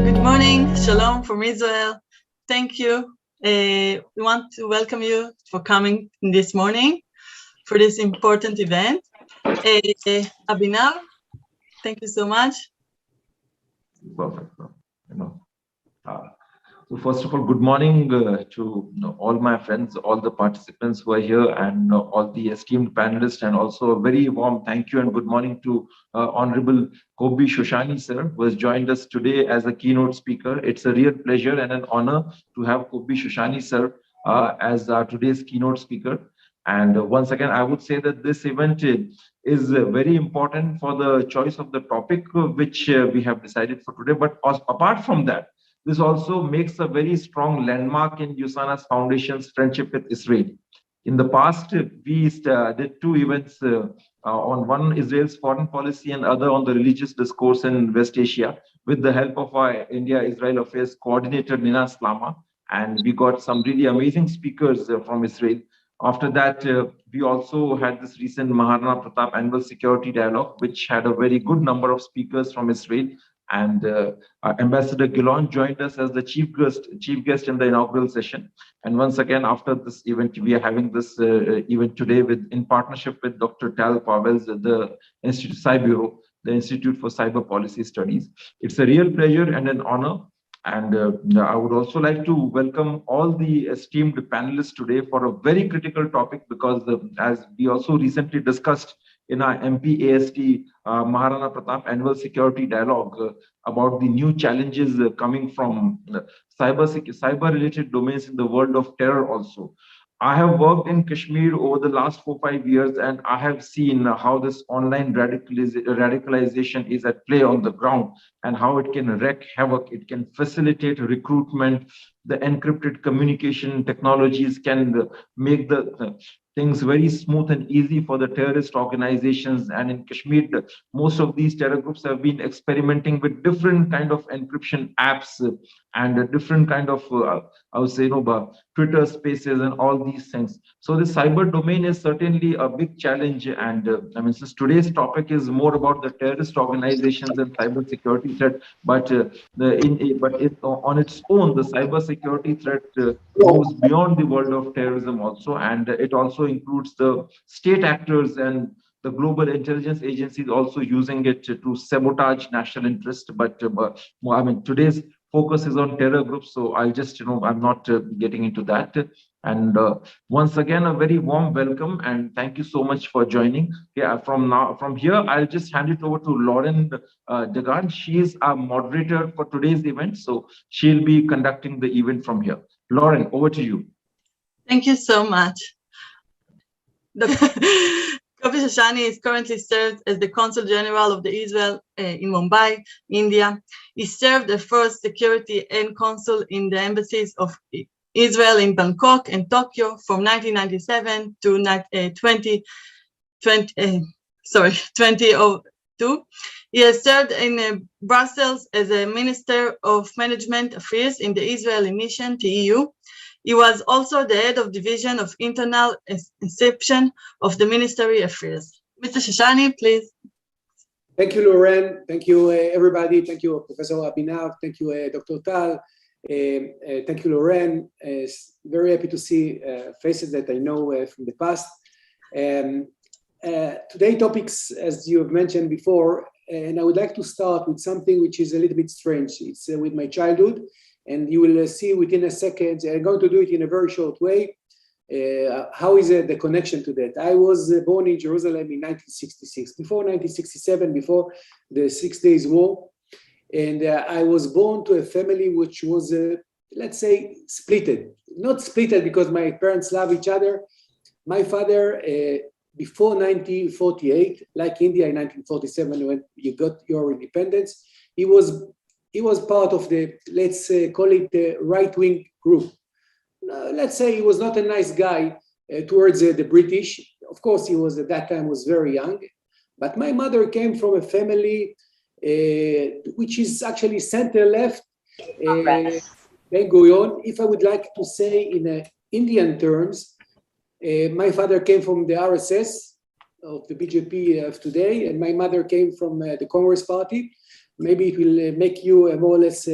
Good morning, Shalom from Israel. Thank you. We want to welcome you for coming this morning for this important event. Abhinav, thank you so much. Perfect. So first of all, good morning to all my friends, all the participants who are here, and all the esteemed panelists, and also a very warm thank you and good morning to Honorable Kobi Shoshani sir, who has joined us today as a keynote speaker. It's a real pleasure and an honor to have Kobi Shoshani sir as today's keynote speaker. And once again, I would say that this event is very important for the choice of the topic which we have decided for today. But apart from that, this also makes a very strong landmark in Usanas Foundation's friendship with Israel. In the past, we did two events on one Israel's foreign policy and other on the religious discourse in West Asia with the help of our India-Israel Affairs coordinator, Nina Slama. And we got some really amazing speakers from Israel. After that, we also had this recent Maharana Pratap Annual Security Dialogue, which had a very good number of speakers from Israel. And Ambassador Gilon joined us as the chief guest in the inaugural session. And once again, after this event, we are having this event today in partnership with Dr. Tal Pavels, the Institute CyBureau, the Institute for Cyber Policy Studies. It's a real pleasure and an honor. And I would also like to welcome all the esteemed panelists today for a very critical topic, because as we also recently discussed in our MP-AST Maharana Pratap Annual Security Dialogue about the new challenges coming from cyber-related domains in the world of terror also. I have worked in Kashmir over the last 4-5 years, and I have seen how this online radicalization is at play on the ground and how it can wreak havoc. It can facilitate recruitment. The encrypted communication technologies can make the things very smooth and easy for the terrorist organizations. And in Kashmir, most of these terror groups have been experimenting with different kind of encryption apps and a different kind of, I would say, Twitter spaces and all these things. So the cyber domain is certainly a big challenge. And I mean, since today's topic is more about the terrorist organizations and cyber security threat, but on its own, the cyber security threat goes beyond the world of terrorism also, and it also includes the state actors and the global intelligence agencies also using it to sabotage national interest. But I mean, today's focus is on terror groups, so I'll just, I'm not getting into that. And once again, a very warm welcome and thank you so much for joining. Yeah, from here, I'll just hand it over to Lauren Degan. She is our moderator for today's event, so she'll be conducting the event from here. Lauren, over to you. Thank you so much. Kobi Shoshani is currently served as the Consul General of the Israel in Mumbai, India. He served as first security and consul in the embassies of Israel in Bangkok and Tokyo from 1997 to 2002. He has served in Brussels as a Minister of Management Affairs in the Israeli mission to EU. He was also the head of Division of Internal Inception of the Ministry Affairs. Mr. Shoshani, please. Thank you, Lauren. Thank you, everybody. Thank you, Professor Abhinav. Thank you, Dr. Tal. Thank you, Lauren. Very happy to see faces that I know from the past. Today topics, as you have mentioned before, and I would like to start with something which is a little bit strange. It's with my childhood, and you will see within a second. I'm going to do it in a very short way. How is the connection to that? I was born in Jerusalem in 1966, before 1967, before the 6 Days War. And I was born to a family which was, let's say, splitted. Not splitted because my parents love each other. My father, before 1948, like India in 1947, when you got your independence, he was part of the, let's call it the right-wing group. Let's say he was not a nice guy towards the British. Of course, he was at that time was very young. But my mother came from a family which is actually center-left, Ben Gurion. If I would like to say in Indian terms, my father came from the RSS, of the BJP of today, and my mother came from the Congress Party. Maybe it will make you more or less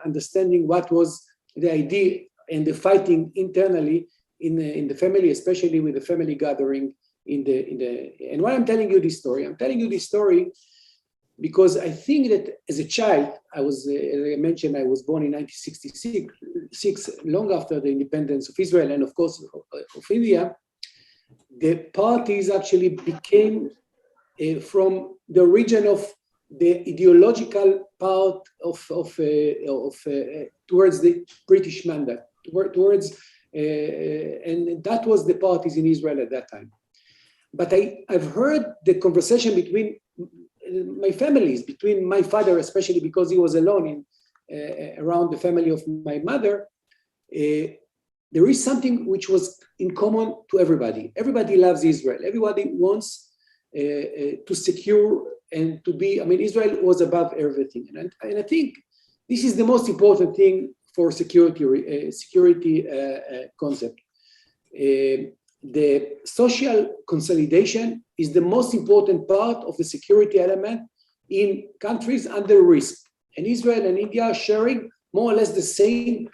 understanding what was the idea and the fighting internally in the family, especially with the family gathering and why I'm telling you this story? I'm telling you this story because I think that as a child, as I mentioned, I was born in 1966, long after the independence of Israel and of course of India. The parties actually became from the region of the ideological part of towards the British mandate, towards and that was the parties in Israel at that time. But I've heard the conversation between my families, between my father, especially because he was alone around the family of my mother. There is something which was in common to everybody. Everybody loves Israel. Everybody wants to secure and to be, I mean, Israel was above everything. And I think this is the most important thing for security concept. The social consolidation is the most important part of the security element in countries under risk. And Israel and India are sharing more or less the same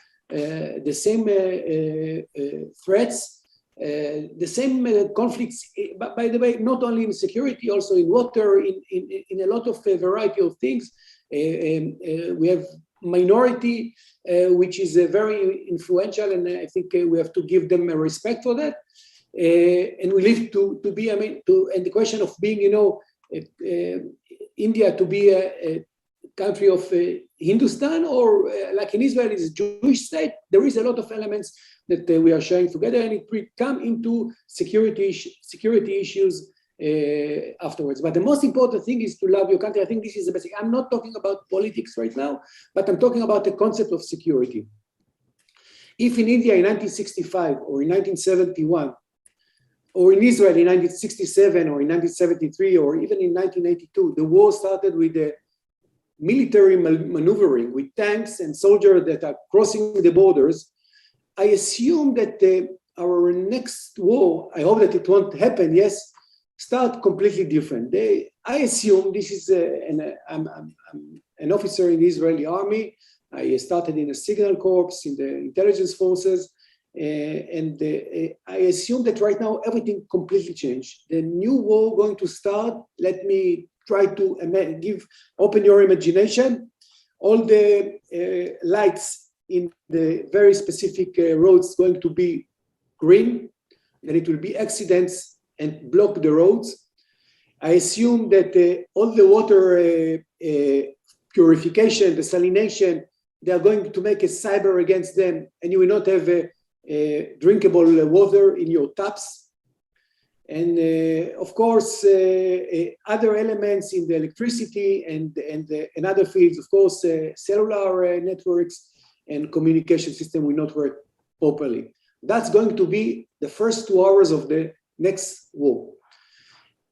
threats, the same conflicts, by the way, not only in security, also in water, in a lot of variety of things. We have minority, which is very influential, and I think we have to give them a respect for that. And we live to be, I mean, and the question of being, you know, India to be a country of Hindustan, or like in Israel is a Jewish state, there is a lot of elements that we are sharing together, and it will come into security issues afterwards. But the most important thing is to love your country. I think this is the basic. I'm not talking about politics right now, but I'm talking about the concept of security. If in India in 1965 or in 1971, or in Israel in 1967 or in 1973 or even in 1982, the war started with the military maneuvering with tanks and soldiers that are crossing the borders, I assume that our next war, I hope that it won't happen, yes, start completely different. I assume this is, I'm an officer in the Israeli army. I started in a signal corps in the intelligence forces. And I assume that right now everything completely changed. The new war going to start. Let me try to open your imagination. All the lights in the very specific roads going to be green, that it will be accidents and block the roads. I assume that all the water purification, desalination, they are going to make a cyber against them, and you will not have drinkable water in your taps. And of course, other elements in the electricity and other fields, of course, cellular networks and communication system will not work properly. That's going to be the first 2 hours of the next war.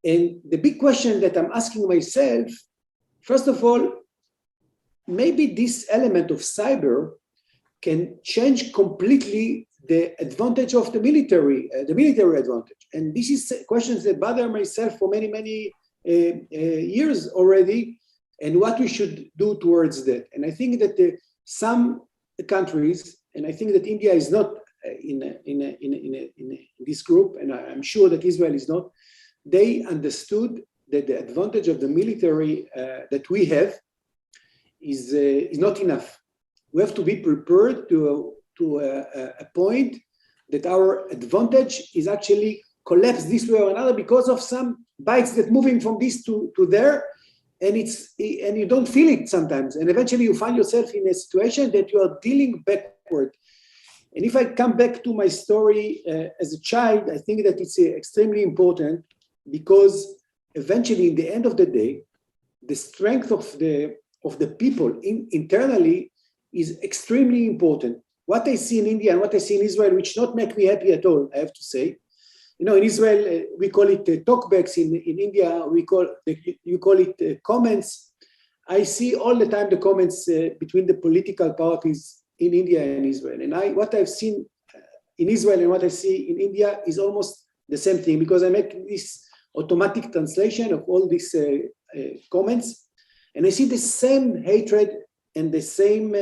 And the big question that I'm asking myself, first of all, maybe this element of cyber can change completely the advantage of the military advantage. And this is questions that bother myself for many, many years already, and what we should do towards that. And I think that some countries, and I think that India is not in this group, and I'm sure that Israel is not, they understood that the advantage of the military that we have is not enough. We have to be prepared to a point that our advantage is actually collapsed this way or another because of some bytes that moving from this to there, and you don't feel it sometimes, and eventually you find yourself in a situation that you are dealing backward. And if I come back to my story as a child, I think that it's extremely important because eventually, in the end of the day, the strength of the people internally is extremely important. What I see in India and what I see in Israel, which not make me happy at all, I have to say. You know, in Israel, we call it talkbacks. In India, you call it comments. I see all the time the comments between the political parties in India and Israel. And what I've seen in Israel and what I see in India is almost the same thing, because I make this automatic translation of all these comments, and I see the same hatred and the same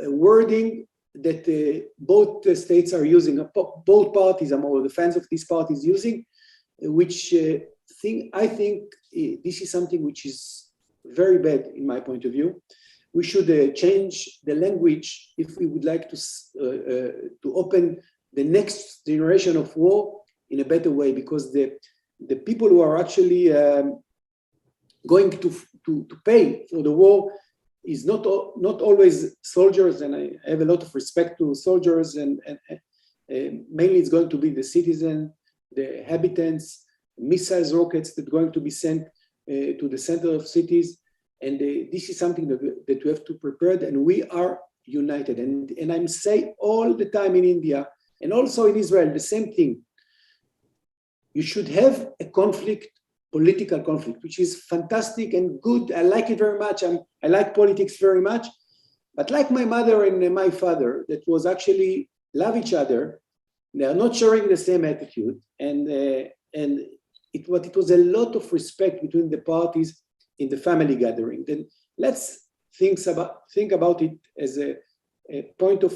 wording that both states are using, both parties, I'm all the fans of these parties using, which I think this is something which is very bad in my point of view. We should change the language if we would like to open the next generation of war in a better way, because the people who are actually going to pay for the war is not always soldiers, and I have a lot of respect to soldiers, and mainly it's going to be the citizen, the inhabitants, missiles, rockets that are going to be sent to the center of cities, and this is something that we have to prepare, and we are united. And I'm saying all the time in India and also in Israel the same thing. You should have a conflict, political conflict, which is fantastic and good. I like it very much. I like politics very much. But like my mother and my father, that was actually love each other, they are not sharing the same attitude. And it was a lot of respect between the parties in the family gathering. Then let's think about it as a point of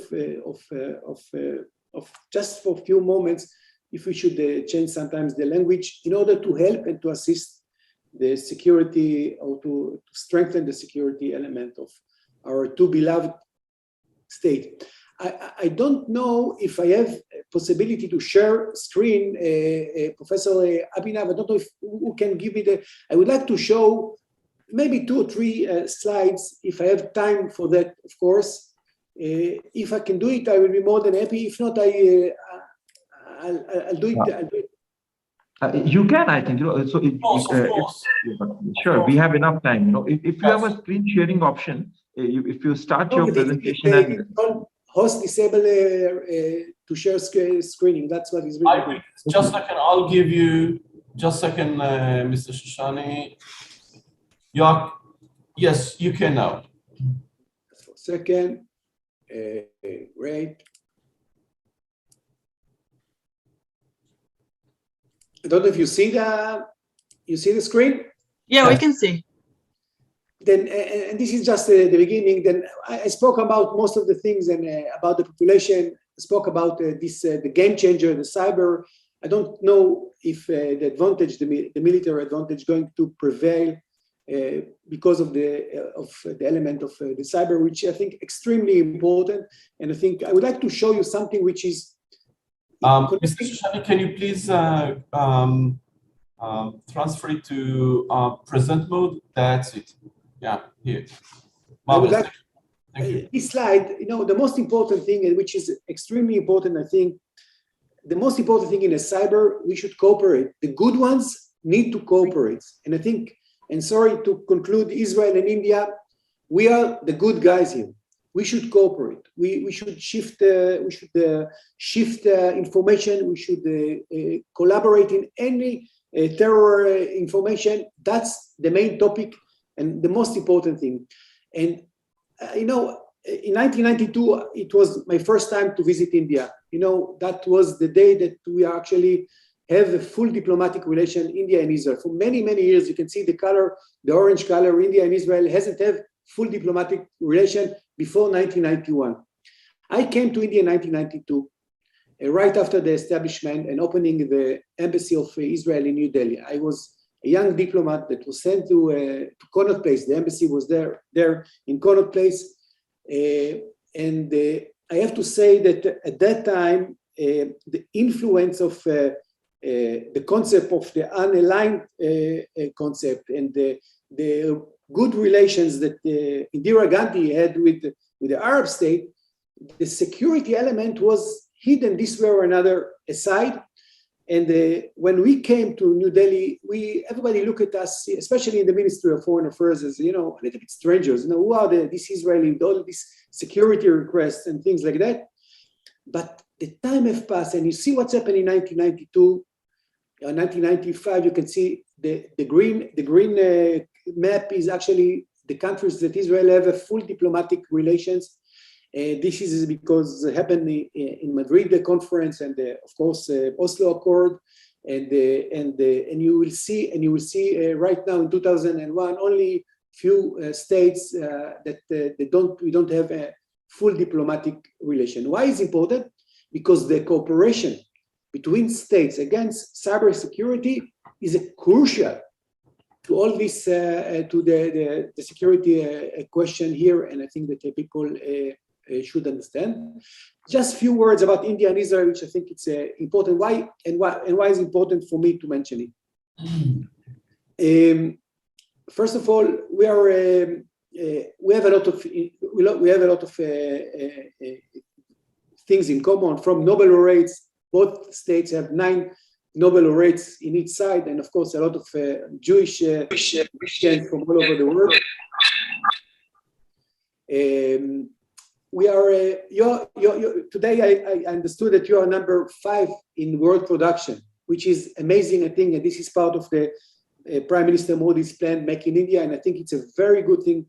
just for a few moments, if we should change sometimes the language in order to help and to assist the security, or to strengthen the security element of our two beloved state. I don't know if I have a possibility to share screen, Professor Abhinav. I don't know if who can give me I would like to show maybe 2 or 3 slides, if I have time for that, of course. If I can do it, I will be more than happy. If not, I'll do it. You can, I think, so of course. Sure, we have enough time. If you have a screen sharing option, if you start your presentation host disable to share screening, that's what is really good. Just a second, I'll give you, just a second, Mr. Shoshani. Yes, you can now. Just for a second. Great. I don't know if you see the screen? Yeah, we can see. Then, and this is just the beginning. Then I spoke about most of the things and about the population. I spoke about the game changer, the cyber. I don't know if the advantage, the military advantage, going to prevail because of the element of the cyber, which I think extremely important. And I think I would like to show you something which is. Mr. Shoshani, can you please transfer it to present mode? That's it. Yeah, here. Thank you. This slide, the most important thing, and which is extremely important, I think, the most important thing in a cyber, we should cooperate. The good ones need to cooperate. And I think, and sorry to conclude, Israel and India, we are the good guys here. We should cooperate. We should shift information. We should collaborate in any terror information. That's the main topic and the most important thing. And in 1992, it was my first time to visit India. That was the day that we actually have a full diplomatic relation, India and Israel. For many, many years, you can see the color, the orange color. India and Israel hasn't had full diplomatic relation before 1991. I came to India in 1992, right after the establishment and opening the embassy of Israel in New Delhi. I was a young diplomat that was sent to Connaught Place. The embassy was there in Connaught Place. And I have to say that at that time, the influence of the concept of the unaligned concept and the good relations that Indira Gandhi had with the Arab state, the security element was hidden this way or another aside. And when we came to New Delhi, everybody looked at us, especially in the Ministry of Foreign Affairs, as a little bit strangers. Who are these Israeli with all these security requests and things like that? But the time has passed, and you see what's happened in 1992, 1995. You can see the green map is actually the countries that Israel have a full diplomatic relations. This is because it happened in Madrid, the conference, and of course, Oslo Accord. and you will see right now in 2001 only few states that we don't have a full diplomatic relation. Why is it important? Because the cooperation between states against cybersecurity is crucial to all this, to the security question here, and I think that people should understand. Just few words about India and Israel, which I think it's important. Why is it important for me to mention it? First of all, we have a lot of things in common, from Nobel laureates. Both states have 9 Nobel laureates in each side, and of course a lot of Jewish Christians from all over the world. We are today. I understood that you are number 5 in world production, which is amazing. I think, and this is part of the Prime Minister Modi's plan, Make in India, and I think it's a very good thing,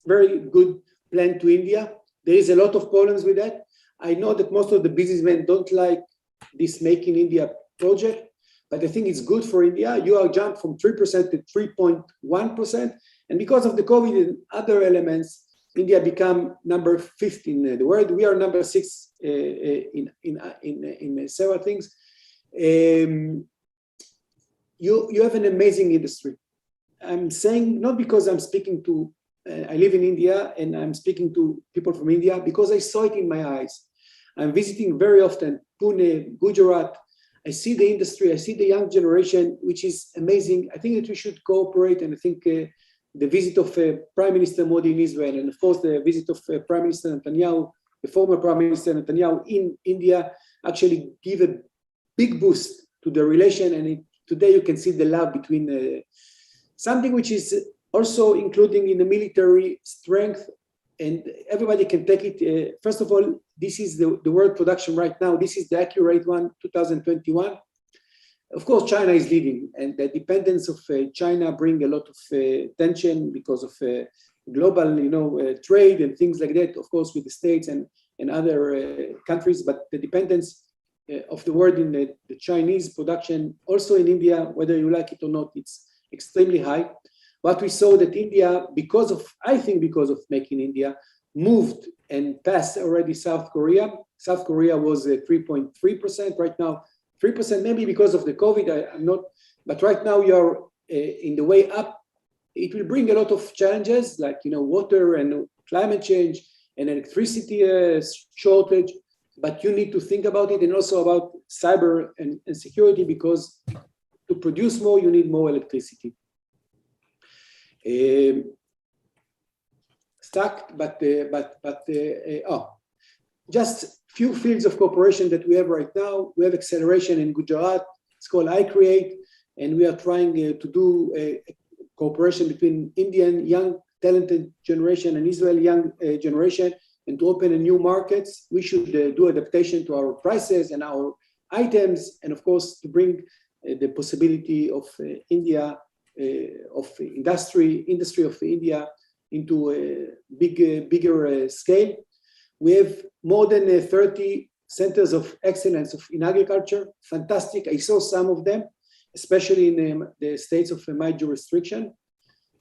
very good plan to India. There is a lot of problems with that. I know that most of the businessmen don't like this Make in India project, but I think it's good for India. You are jumped from 3% to 3.1%, and because of the COVID and other elements, India become number 15 in the world. We are number 6 in several things. You have an amazing industry. I'm saying not because I'm speaking to, I live in India and I'm speaking to people from India, because I saw it in my eyes. I'm visiting very often Pune, Gujarat. I see the industry, I see the young generation, which is amazing. I think that we should cooperate, and I think the visit of Prime Minister Modi in Israel, and of course the visit of Prime Minister Netanyahu, the former Prime Minister Netanyahu in India, actually give a big boost to the relation, and today you can see the love between something which is also including in the military strength, and everybody can take it. First of all, this is the world production right now. This is the accurate one, 2021. Of course, China is leading, and the dependence of China bring a lot of tension because of global, trade and things like that. Of course, with the States and other countries, but the dependence of the world in the Chinese production, also in India, whether you like it or not, it's extremely high. But we saw that India, because of Make in India, moved and passed already South Korea. South Korea was 3.3% right now, 3% maybe because of the COVID, I'm not, but right now you're in the way up. It will bring a lot of challenges like, water and climate change and electricity shortage, but you need to think about it, and also about cyber and security, because to produce more, you need more electricity. Just few fields of cooperation that we have right now. We have acceleration in Gujarat. It's called I Create, and we are trying to do a cooperation between Indian young talented generation and Israeli young generation, and to open a new markets. We should do adaptation to our prices and our items, and of course to bring the possibility of India, of industry of India into a bigger scale. We have more than 30 centers of excellence in agriculture. Fantastic. I saw some of them, especially in the states of my jurisdiction.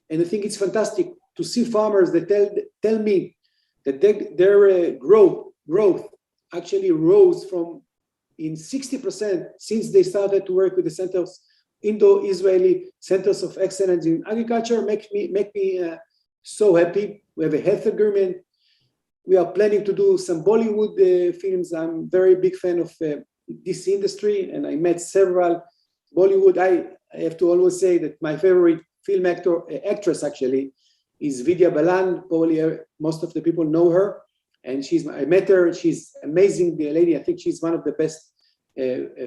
And I think it's fantastic to see farmers that tell me that their growth actually rose from in 60% since they started to work with the centers, Indo-Israeli centers of excellence in agriculture. Make me so happy. We have a health agreement. We are planning to do some Bollywood films. I'm very big fan of this industry, and I met several Bollywood. I have to always say that my favorite film actress actually is Vidya Balan. Probably most of the people know her, and I met her. She's amazing, the lady. I think she's one of the best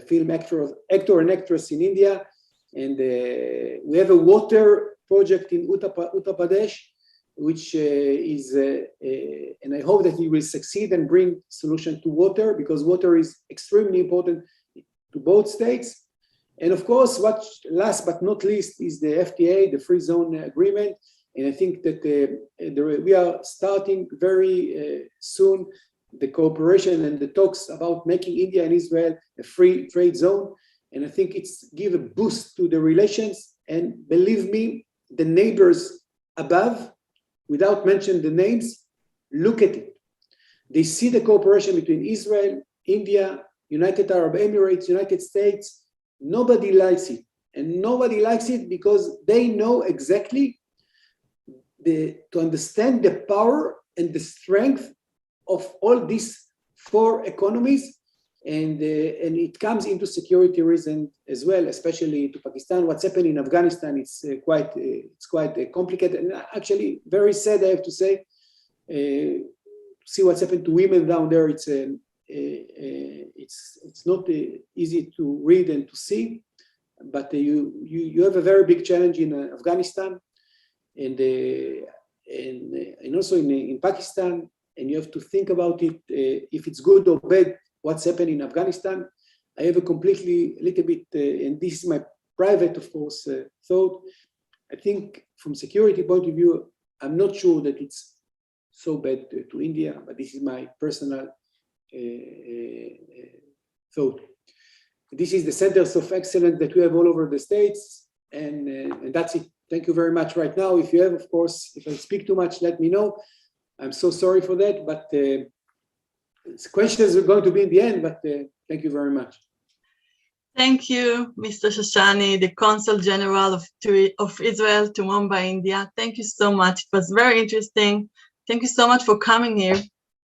film actor and actress in India. And we have a water project in Uttar Pradesh, which is, and I hope that we will succeed and bring solution to water, because water is extremely important to both states. And of course, last but not least is the FTA, the Free Zone Agreement. And I think that we are starting very soon the cooperation and the talks about making India and Israel a free trade zone. and I think it's give a boost to the relations. And believe me, the neighbors above, without mentioning the names, look at it. They see the cooperation between Israel, India, United Arab Emirates, United States. Nobody likes it. And nobody likes it because they know exactly to understand the power and the strength of all these four economies. And it comes into security reason as well, especially to Pakistan. What's happening in Afghanistan, it's quite complicated and actually very sad, I have to say. See what's happened to women down there. It's not easy to read and to see, but you have a very big challenge in Afghanistan and also in Pakistan, and you have to think about it if it's good or bad. What's happening in Afghanistan? I have a little bit, and this is my private, of course, thought. I think from security point of view, I'm not sure that it's so bad to India, but this is my personal thought. This is the centers of excellence that we have all over the States, and that's it. Thank you very much right now. If you have, of course, if I speak too much, let me know. I'm so sorry for that, but questions are going to be in the end, but thank you very much. Thank you, Mr. Shoshani, the Consul General of Israel to Mumbai, India. Thank you so much. It was very interesting. Thank you so much for coming here.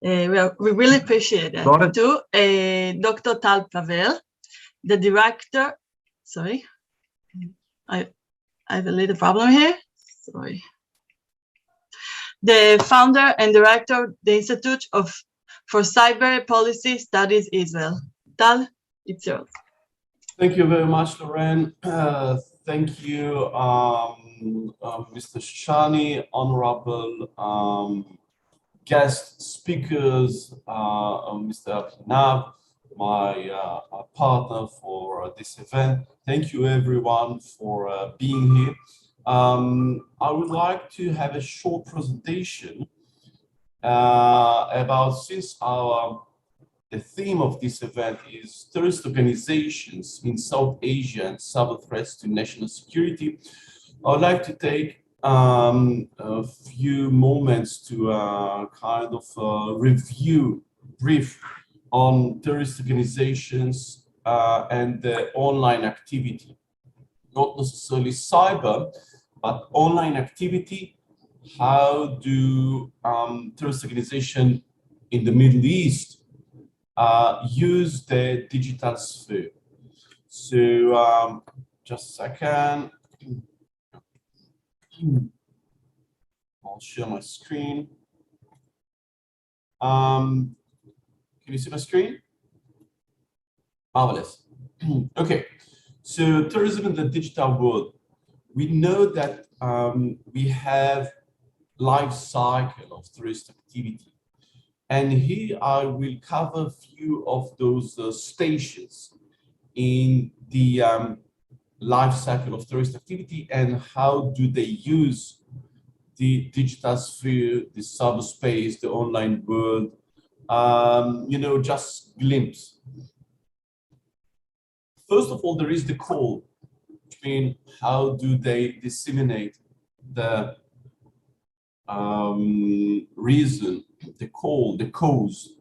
We really appreciate it. To Dr. Tal Pavel, the director. Sorry, I have a little problem here. Sorry. The founder and director of the Institute for Cyber Policy Studies Israel. Tal, it's yours. Thank you very much, Lorraine. Thank you, Mr. Shoshani, honorable guest speakers, Mr. Abhinav, my partner for this event. Thank you, everyone, for being here. I would like to have a short presentation about, since the theme of this event is terrorist organizations in South Asia and cyber threats to national security. I would like to take a few moments to kind of brief on terrorist organizations and the online activity. Not necessarily cyber, but online activity. How do terrorist organizations in the Middle East use the digital sphere? So just a second. I'll share my screen. Can you see my screen? Marvelous. Okay, so terrorism in the digital world. We know that we have life cycle of terrorist activity. And here I will cover a few of those stations in the life cycle of terrorist activity and how do they use the digital sphere, the cyberspace, the online world, just glimpse. First of all, there is the call between how do they disseminate the reason, the call, the cause.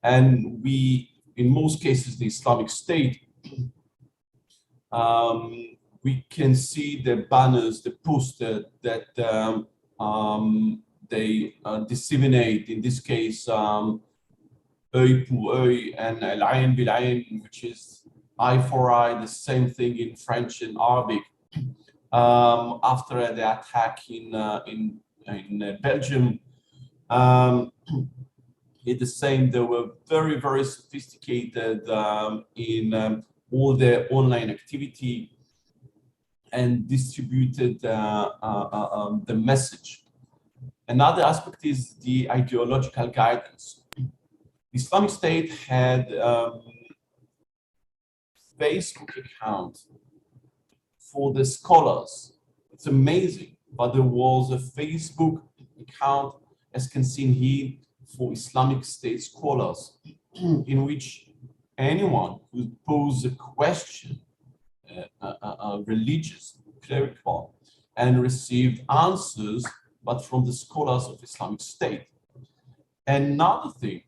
And we, in most cases, the Islamic State, we can see the banners, the poster that they disseminate, in this case, Oeil pour Oeil and Al-Ain bil-Ain, which is eye for eye, the same thing in French and Arabic. After the attack in Belgium, it's the same. They were very, very sophisticated in all their online activity and distributed the message. Another aspect is the ideological guidance. The Islamic State had Facebook account for the scholars. It's amazing, but there was a Facebook account, as can see here, for Islamic State scholars, in which anyone who posed a question, religious, clerical, and received answers, but from the scholars of Islamic State. Another thing,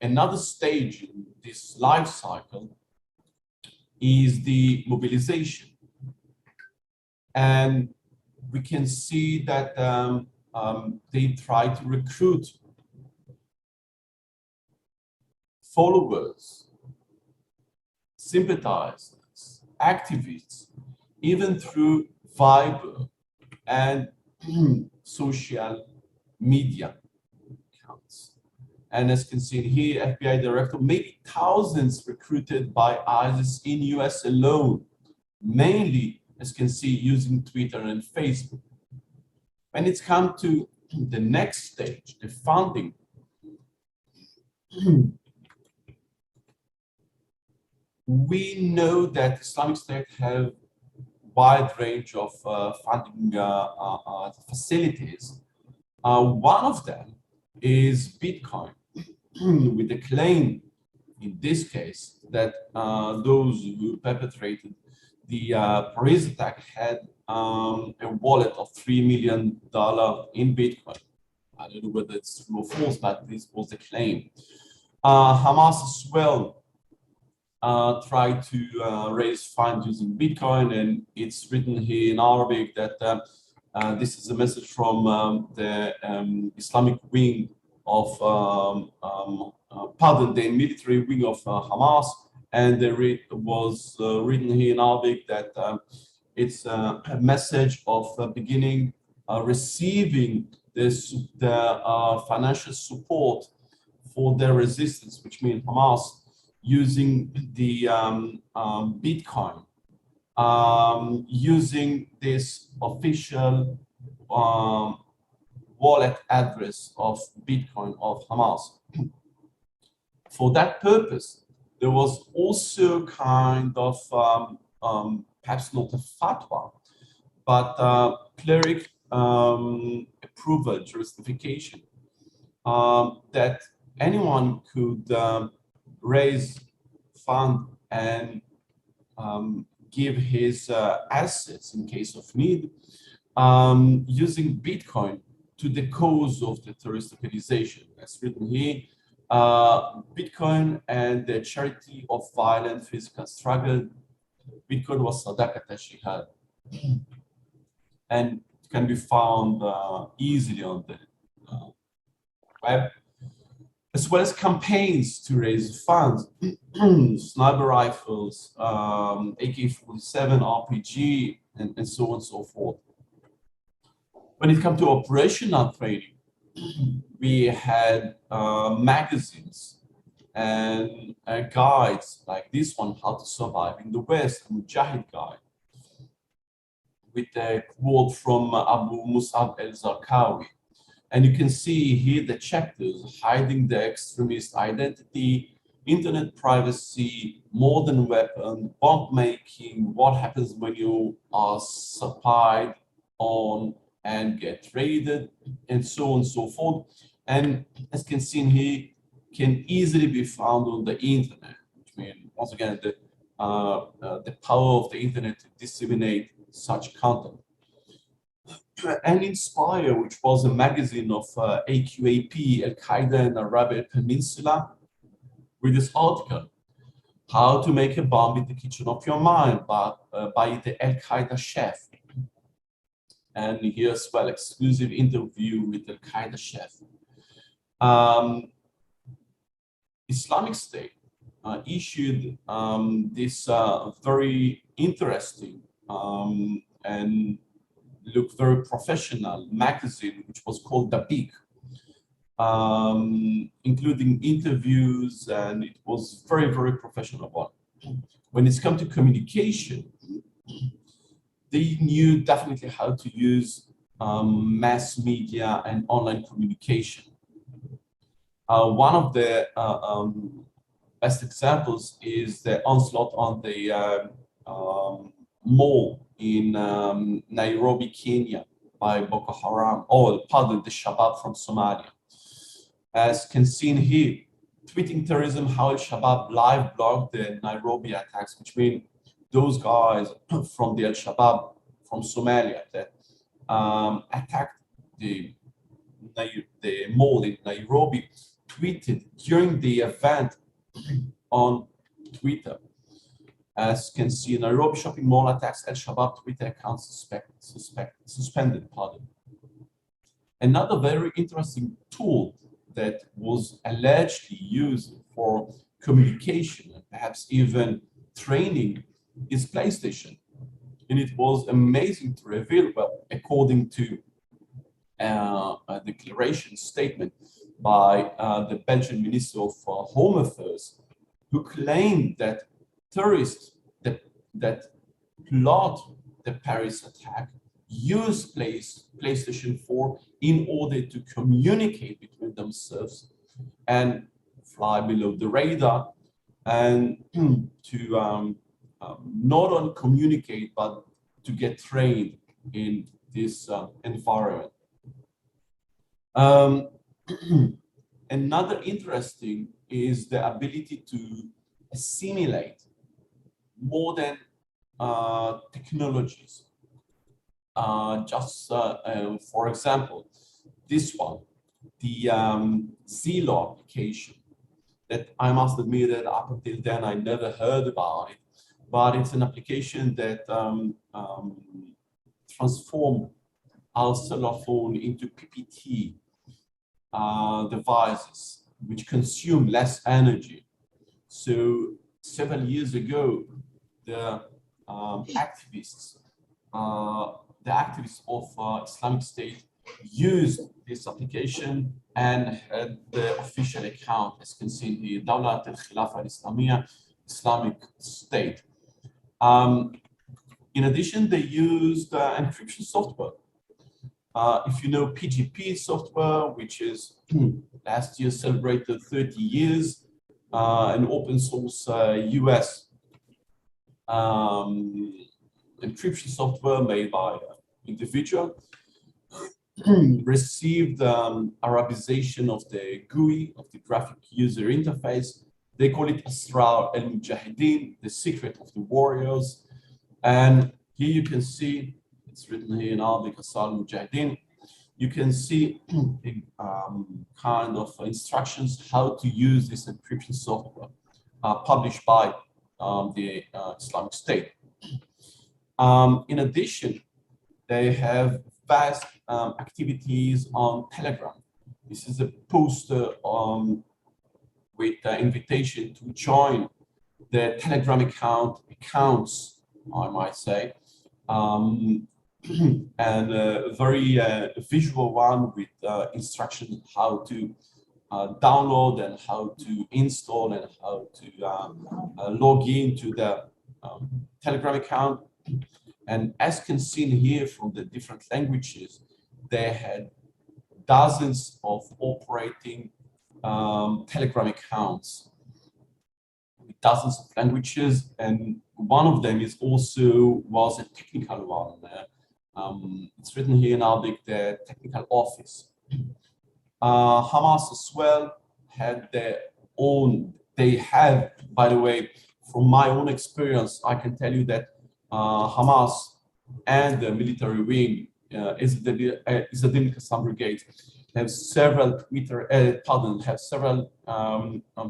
another stage in this life cycle is the mobilization. And we can see that they try to recruit followers, sympathizers, activists, even through Viber and social media accounts. And as you can see here, FBI director, maybe thousands recruited by ISIS in US alone, mainly, as you can see, using Twitter and Facebook. When it's come to the next stage, the funding, we know that Islamic State have wide range of funding facilities. One of them is Bitcoin, with the claim, in this case, that those who perpetrated the Paris attack had a wallet of $3 million in Bitcoin. I don't know whether it's true or false, but this was the claim. Hamas as well tried to raise funds using Bitcoin, and it's written here in Arabic that this is a message from the Islamic wing of, the military wing of Hamas, and it was written here in Arabic that it's a message of beginning receiving the financial support for their resistance, which means Hamas, using the Bitcoin, using this official wallet address of Bitcoin of Hamas. For that purpose, there was also kind of, perhaps not a fatwa, but cleric approval, justification, that anyone could raise fund and give his assets in case of need, using Bitcoin to the cause of the terrorist organization. As written here, Bitcoin and the charity of violent physical struggle. Bitcoin was Sadaqat al-Shihad, and it can be found easily on the web, as well as campaigns to raise funds, sniper rifles, AK-47, RPG, and so on and so forth. When it comes to operational training, we had magazines and guides like this one, How to Survive in the West, Mujahid Guide, with a quote from Abu Mus'ab al-Zarqawi. And you can see here the chapters: hiding the extremist identity, internet privacy, modern weapon, bomb making, what happens when you are spied on and get raided, and so on and so forth. And as you can see in here, can easily be found on the internet. I mean, once again, the power of the internet to disseminate such content. And Inspire, which was a magazine of AQAP, Al-Qaeda and Arabic Peninsula, with this article, How to Make a Bomb in the Kitchen of Your Mind, by the Al-Qaeda chef. And here as well, exclusive interview with the Al-Qaeda chef. Islamic State issued this very interesting and looked very professional magazine, which was called Dabiq, including interviews, and it was very, very professional one. When it's come to communication, they knew definitely how to use mass media and online communication. One of the best examples is the onslaught on the mall in Nairobi, Kenya, by Boko Haram, the Shabab from Somalia. As can seen here, tweeting terrorism, how Al-Shabaab live blogged the Nairobi attacks, which mean those guys from the Al-Shabaab from Somalia that attacked the mall in Nairobi, tweeted during the event on Twitter. As you can see, Nairobi shopping mall attacks, Al-Shabaab Twitter account suspended. Pardon. Another very interesting tool that was allegedly used for communication and perhaps even training is PlayStation. And it was amazing to reveal, well, according to a declaration statement by the Belgian Minister of Home Affairs, who claimed that terrorists that plot the Paris attack use PlayStation 4 in order to communicate between themselves and fly below the radar and to not only communicate but to get trained in this environment. Another interesting is the ability to assimilate modern technologies. For example, this one, the Zelo application, that I must admit that up until then I never heard about it, but it's an application that transformed our cell phone into PPT devices, which consume less energy. So several years ago, the activists of Islamic State used this application and had the official account, as you can see here, Dawlat al-Khilafa al-Islamiyya, Islamic State. In addition, they used encryption software. If you know PGP software, which is last year celebrated 30 years, an open source US encryption software made by an individual, received Arabization of the GUI, of the graphic user interface. They call it Asrar al-Mujahideen, the secret of the warriors. And here you can see, it's written here in Arabic, Asrar al-Mujahideen. You can see kind of instructions how to use this encryption software published by the Islamic State. In addition, they have vast activities on Telegram. This is a poster with invitation to join the Telegram accounts, I might say, and a very visual one with instructions how to download and how to install and how to log into the Telegram account. And as can seen here from the different languages, they had dozens of operating Telegram accounts with dozens of languages, and one of them was a technical one. It's written here in Arabic, the technical office. Hamas as well had their own, they have, by the way, from my own experience, I can tell you that Hamas and the military wing, Izzadin Qassam Brigade, have several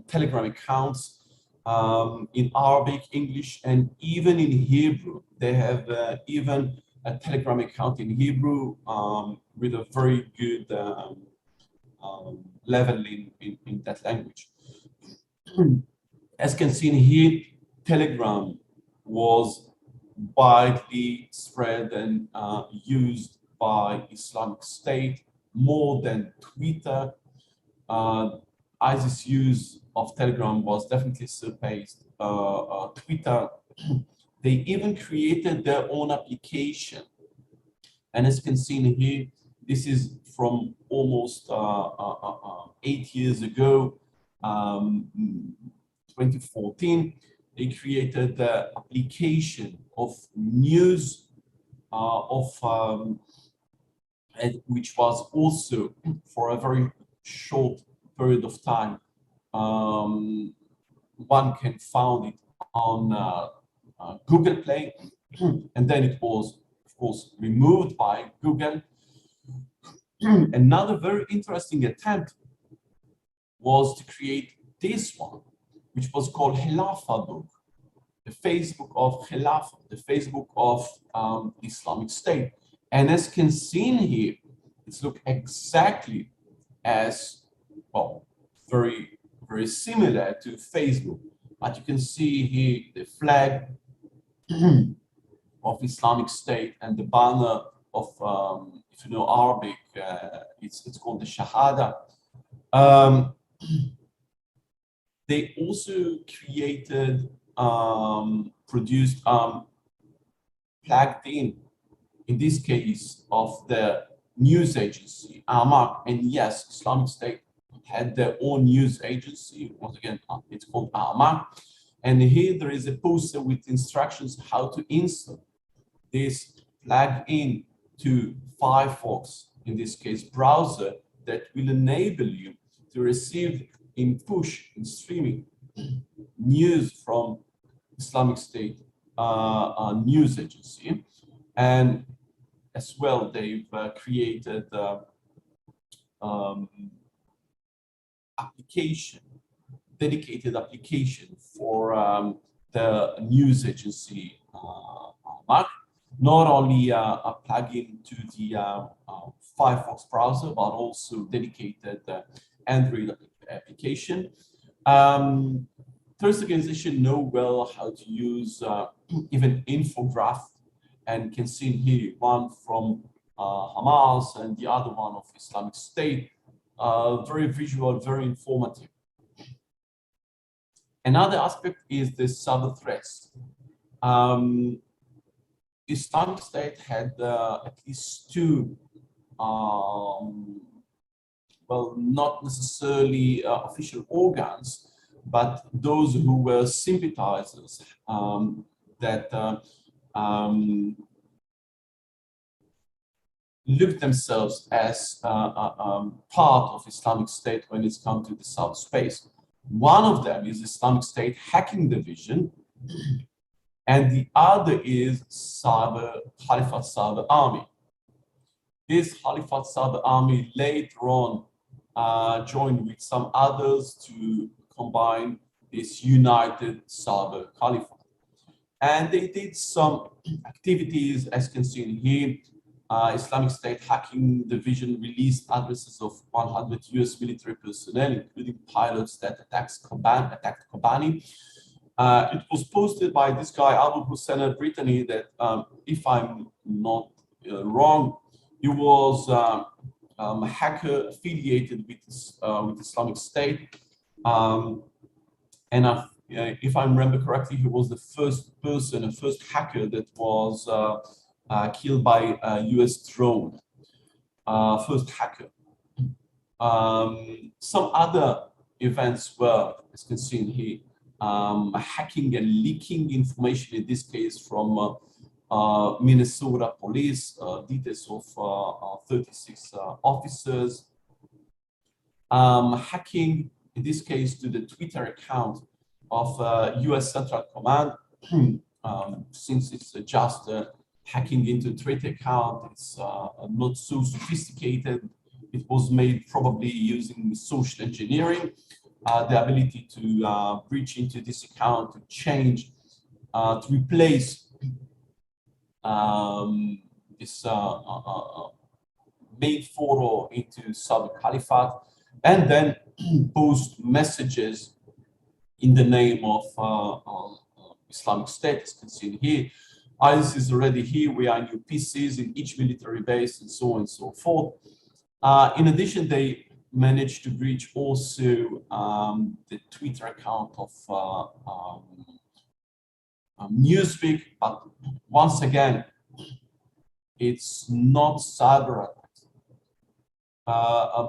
Telegram accounts in Arabic, English, and even in Hebrew. They have even a Telegram account in Hebrew with a very good level in that language. As can see here, Telegram was widely spread and used by Islamic State more than Twitter. ISIS use of Telegram was definitely surpassed Twitter. They even created their own application. And as you can see here, this is from almost 8 years ago, 2014. They created the application of news, which was also for a very short period of time one can find it on Google Play, and then it was, of course, removed by Google. Another very interesting attempt was to create this one, which was called Khilafah Book, the Facebook of Khilafah, the Facebook of Islamic State. And as can seen here, it's look exactly as, well, very, very similar to Facebook. But you can see here the flag of Islamic State and the banner of, if you know Arabic, it's called the Shahada. They also created, produced, plugged in this case, of the news agency, Amaq. And yes, Islamic State had their own news agency. Once again, it's called Amaq. And here there is a poster with instructions how to install this plug-in to Firefox, in this case, browser, that will enable you to receive in push, in streaming, news from Islamic State news agency. And as well, they've created application, dedicated application for the news agency Mac. Not only a plugin to the Firefox browser, but also dedicated Android application. Terrorist organizations know well how to use even infograph, and can see here one from Hamas and the other one of Islamic State. Very visual, very informative. Another aspect is the cyber threats. Islamic State had at least two, well, not necessarily official organs, but those who were sympathizers that looked themselves as part of Islamic State when it's come to the cyberspace. One of them is Islamic State Hacking Division, and the other is Caliphate Cyber Army. This Caliphate Cyber Army later on joined with some others to combine this united cyber caliphate. And they did some activities, as can see in here. Islamic State Hacking Division released addresses of 100 US military personnel, including pilots that attacked Kobani. It was posted by this guy, Abu Hussein al-Brittany, that if I'm not wrong, he was a hacker affiliated with Islamic State. And if I remember correctly, he was the first person, the first hacker that was killed by a US drone, first hacker. Some other events were, as you can see in here, hacking and leaking information, in this case from Minnesota police, details of 36 officers. Hacking, in this case, to the Twitter account of US Central Command. Since it's just hacking into Twitter account, it's not so sophisticated. It was made probably using social engineering, the ability to breach into this account, to change, to replace this main photo into Cyber Caliphate, and then post messages in the name of Islamic State, as you can see here. ISIS is already here. We are new PCs in each military base, and so on and so forth. In addition, they managed to breach also the Twitter account of Newsweek, but once again, it's not cyber attacks.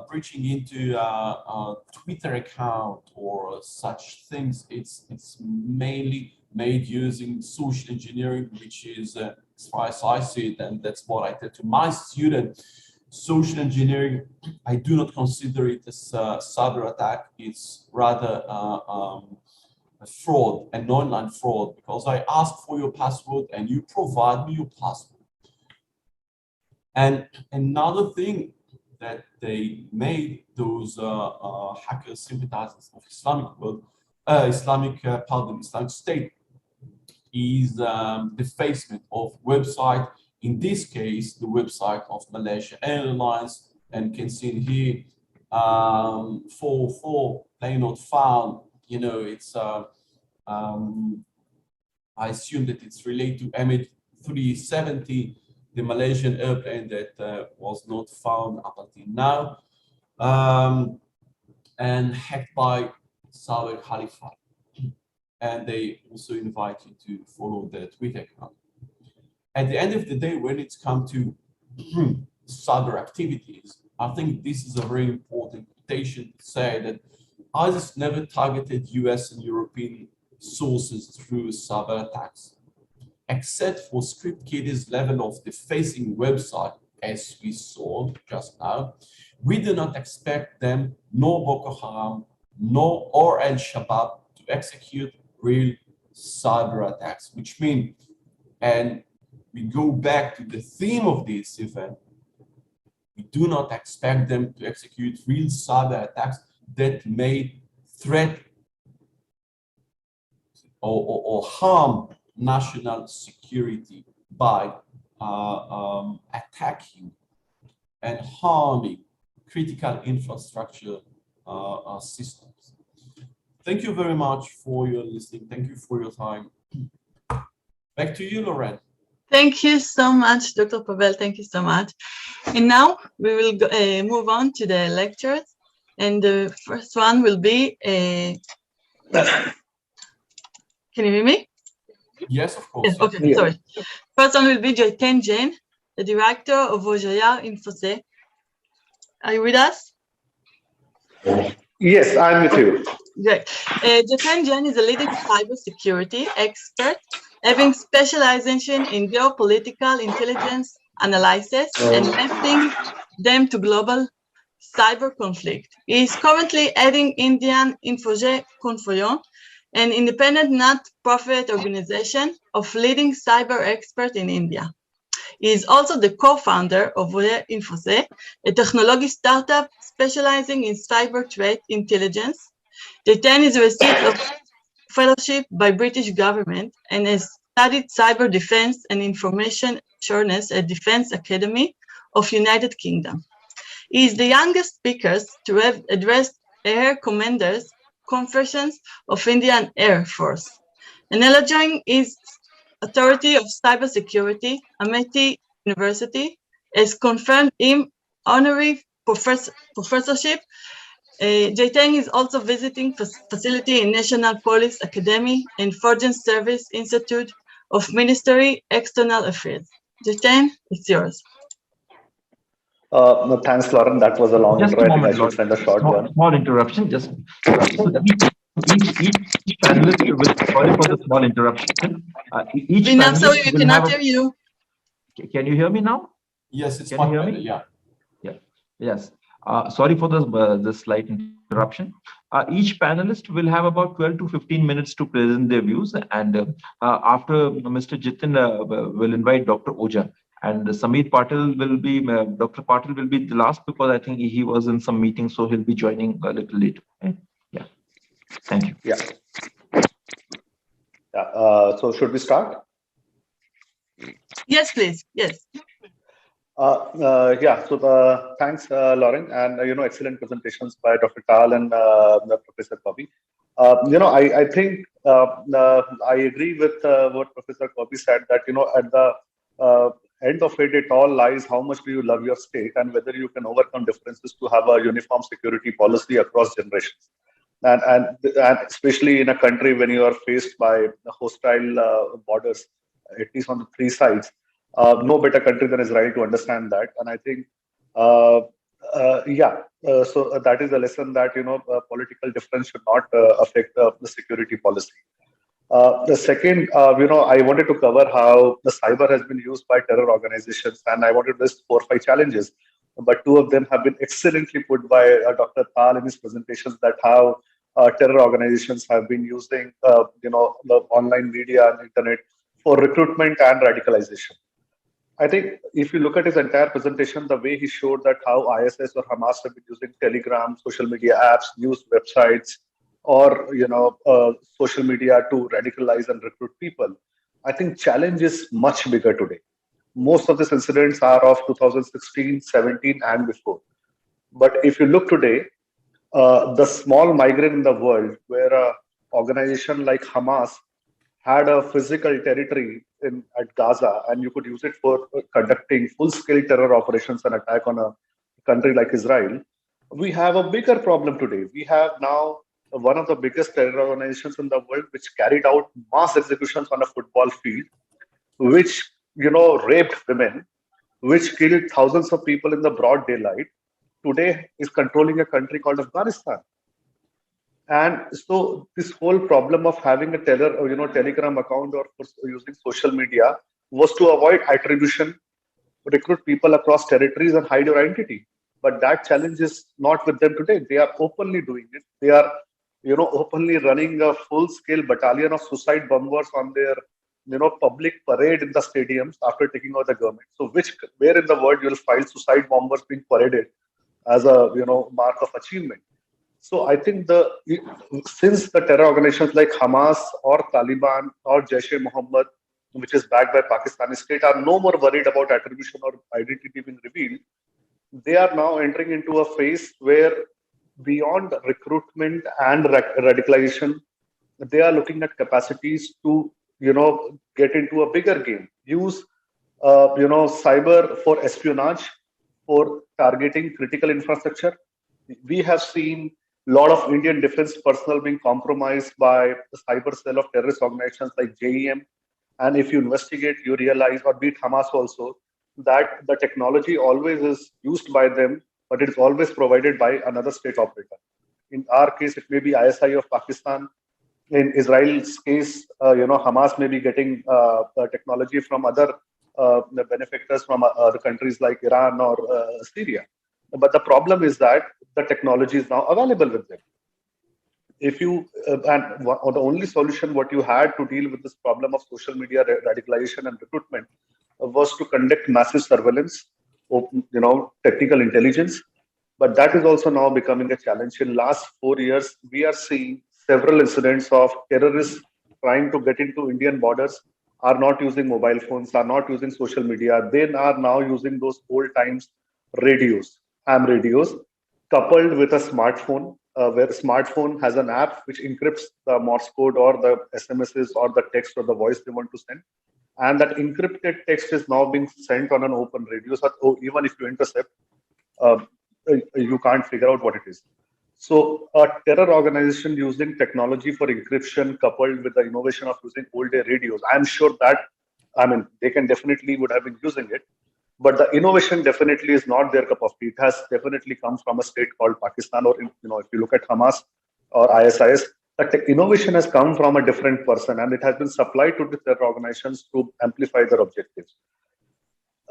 Breaching into a Twitter account or such things, it's mainly made using social engineering, which is, as far as I see it, and that's what I did to my student, social engineering, I do not consider it as a cyber attack. It's rather a fraud, an online fraud, because I ask for your password and you provide me your password. And another thing that they made, those hackers, sympathizers of Islamic State, is defacement of website. In this case, the website of Malaysia Airlines, and can see here 4 plane not found. You know, it's I assume that it's related to MH370, the Malaysian airplane that was not found up until now, and hacked by Sawer Khalifa. And they also invite you to follow their Twitter account. At the end of the day, when it's come to cyber activities, I think this is a very important quotation to say that ISIS never targeted US and European sources through cyber attacks, except for script kiddie's level of defacing website, as we saw just now. We do not expect them, nor Boko Haram, nor or Al-Shabaab, to execute real cyber attacks, which means, and we go back to the theme of this event, we do not expect them to execute real cyber attacks that may threat or harm national security by attacking and harming critical infrastructure systems. Thank you very much for your listening. Thank you for your time. Back to you, Lauren. Thank you so much, Dr. Pavel. Thank you so much. And now we will go, move on to the lectures. And the first one will be, can you hear me? Yes, of course. Yes, okay, sorry. First one will be Jiten Jain, the director of Vojaya Infosec. Are you with us? Yes, I'm with you. Great. Jiten Jain is a leading cybersecurity expert, having specialization in geopolitical intelligence analysis and mapping them to global cyber conflict. He is currently heading Indian Infosec Confoyon, an independent not-profit organization of leading cyber experts in India. He is also the co-founder of Vojaya Infosec, a technology startup specializing in cyber threat intelligence. Jiten is a recipient of fellowship by British government and has studied cyber defense and information assurance at Defense Academy of United Kingdom. He is the youngest speaker to have addressed Air Commanders Conference of Indian Air Force. Acknowledging his authority of cybersecurity, Amity University has confirmed him honorary professorship. Jiten is also visiting facility in National Police Academy and Foreign Service Institute of Ministry External Affairs. Jiten, it's yours. No, thanks, Lauren. That was a long Just intro. a I think I moment, should send a short one. small interruption. Just each panelist will. Sorry for the small interruption. Each I'm sorry, panelist we will cannot have hear you. Can you hear me now? Yes, it's Can much you hear better. me? Yeah. Yeah. Yes. Sorry for the slight interruption. Each panelist will have about 12 to 15 minutes to present their views, and after Mr. Jiten will invite Dr. Oja, and Samir Patil will be Dr. Patil will be the last because I think he was in some meeting, so he'll be joining a little later. Okay? Yeah. Thank you. Yeah. So should we start? Yes, please. Yes. Yeah, so thanks, Lauren, and excellent presentations by Dr. Tal and Professor Kobi. I think I agree with what Professor Kobi said, that at the end of it all lies how much do you love your state and whether you can overcome differences to have a uniform security policy across generations, and especially in a country when you are faced by hostile borders, at least on the three sides. No better country than Israel to understand that, and I think, so that is a lesson that political difference should not affect the security policy. The second, I wanted to cover how the cyber has been used by terror organizations, and I wanted to list 4 or 5 challenges. but two of them have been excellently put by Dr. Tal in his presentations, that how terror organizations have been using the online media and internet for recruitment and radicalization. I think if you look at his entire presentation, the way he showed that how ISIS or Hamas have been using Telegram, social media apps, news websites, or social media to radicalize and recruit people, I think challenge is much bigger today. Most of these incidents are of 2016, 17, and before. But if you look today, the small migrant in the world, where an organization like Hamas had a physical territory at Gaza, and you could use it for conducting full-scale terror operations and attack on a country like Israel, we have a bigger problem today. We have now one of the biggest terror organizations in the world, which carried out mass executions on a football field, which raped women, which killed thousands of people in the broad daylight. Today is controlling a country called Afghanistan. And so this whole problem of having a Telegram account or using social media was to avoid attribution, recruit people across territories and hide your identity. But that challenge is not with them today. They are openly doing it. They are, openly running a full-scale battalion of suicide bombers on their, public parade in the stadiums after taking over the government. So where in the world you'll find suicide bombers being paraded as a, mark of achievement? So I think since the terror organizations like Hamas or Taliban or Jaish-e-Mohammed, which is backed by Pakistani state, are no more worried about attribution or identity being revealed, they are now entering into a phase where beyond recruitment and radicalization, they are looking at capacities to, get into a bigger game, use, cyber for espionage, for targeting critical infrastructure. We have seen a lot of Indian defense personnel being compromised by the cyber cell of terrorist organizations like JEM. And if you investigate, you realize, or beat Hamas also, that the technology always is used by them, but it is always provided by another state operator. In our case, it may be ISI of Pakistan. In Israel's case, Hamas may be getting technology from other benefactors from other countries like Iran or Syria. But the problem is that the technology is now available with them. If you the only solution what you had to deal with this problem of social media radicalization and recruitment was to conduct massive surveillance, technical intelligence. But that is also now becoming a challenge. In last 4 years, we are seeing several incidents of terrorists trying to get into Indian borders, are not using mobile phones, are not using social media. They are now using those old times radios, ham radios, coupled with a smartphone, where a smartphone has an app which encrypts the Morse code or the SMSs or the text or the voice they want to send. And that encrypted text is now being sent on an open radio. So even if you intercept, you can't figure out what it is. So a terror organization using technology for encryption coupled with the innovation of using old day radios, I'm sure that, they can definitely would have been using it. But the innovation definitely is not their cup of tea. It has definitely come from a state called Pakistan, or if you look at Hamas or ISIS, the innovation has come from a different person, and it has been supplied to the terror organizations to amplify their objectives.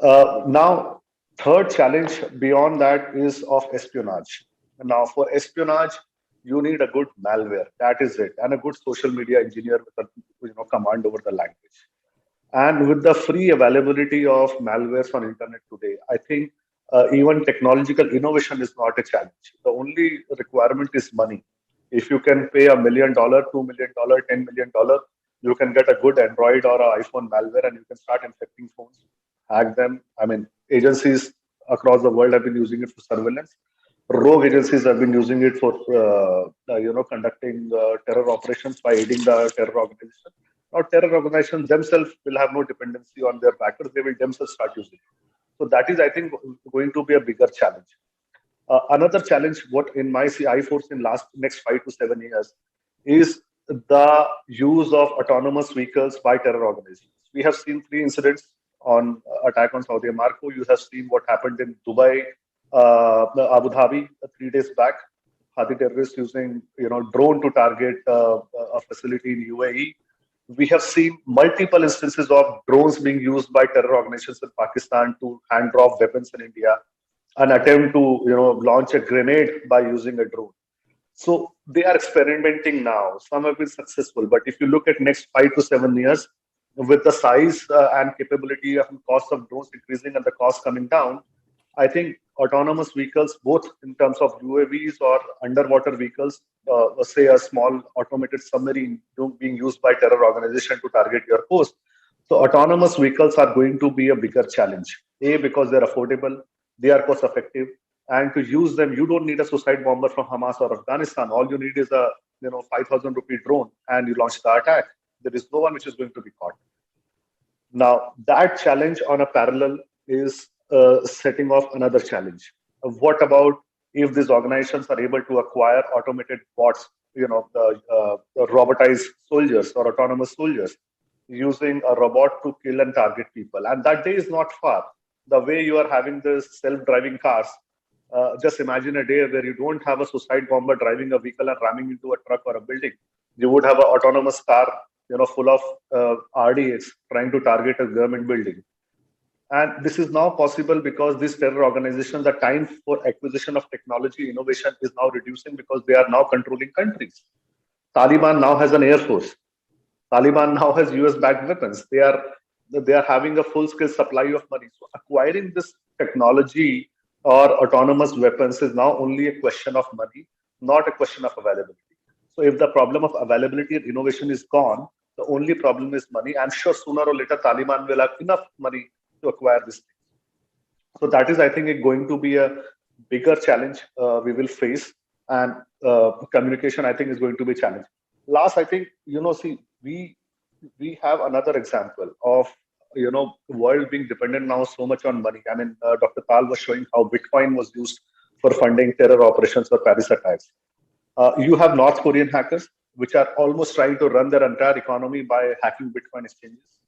Now, third challenge beyond that is of espionage. Now, for espionage, you need a good malware. That is it, and a good social media engineer with a command over the language. And with the free availability of malwares on internet today, I think even technological innovation is not a challenge. The only requirement is money. If you can pay $1 million, $2 million, $10 million, you can get a good Android or an iPhone malware, and you can start infecting phones, hack them. Agencies across the world have been using it for surveillance. Rogue agencies have been using it for, conducting terror operations by aiding the terror organization. Now, terror organizations themselves will have no dependency on their backers. They will themselves start using it. So that is, I think, going to be a bigger challenge. Another challenge, what in my I force in next 5 to 7 years, is the use of autonomous vehicles by terror organizations. We have seen 3 incidents on attack on Saudi Aramco. You have seen what happened in Dubai, Abu Dhabi 3 days back. Houthi terrorists using drone to target a facility in UAE. We have seen multiple instances of drones being used by terror organizations in Pakistan to hand drop weapons in India. an attempt to launch a grenade by using a drone. So they are experimenting now. Some have been successful, but if you look at next 5 to 7 years, with the size and capability and cost of drones increasing and the cost coming down, I think autonomous vehicles, both in terms of UAVs or underwater vehicles, say a small automated submarine being used by terror organization to target your coast. So autonomous vehicles are going to be a bigger challenge. A, because they're affordable, they are cost effective, and to use them, you don't need a suicide bomber from Hamas or Afghanistan. All you need is a 5,000 rupee drone, and you launch the attack. There is no one which is going to be caught. Now, that challenge on a parallel is setting off another challenge. What about if these organizations are able to acquire automated bots, the robotized soldiers or autonomous soldiers, using a robot to kill and target people? And that day is not far. The way you are having this self-driving cars, just imagine a day where you don't have a suicide bomber driving a vehicle and ramming into a truck or a building. You would have an autonomous car, full of RDX trying to target a government building. And this is now possible because these terror organizations, the time for acquisition of technology innovation is now reducing because they are now controlling countries. Taliban now has an air force. Taliban now has US-backed weapons. They are having a full-scale supply of money. So acquiring this technology or autonomous weapons is now only a question of money, not a question of availability. So if the problem of availability and innovation is gone, the only problem is money. I'm sure sooner or later Taliban will have enough money to acquire this thing. So that is, I think, going to be a bigger challenge we will face, and communication, I think, is going to be a challenge. Last, I think, see, we have another example of world being dependent now so much on money. I mean, Dr. Tal was showing how Bitcoin was used for funding terror operations or Paris attacks. You have North Korean hackers, which are almost trying to run their entire economy by hacking Bitcoin exchanges.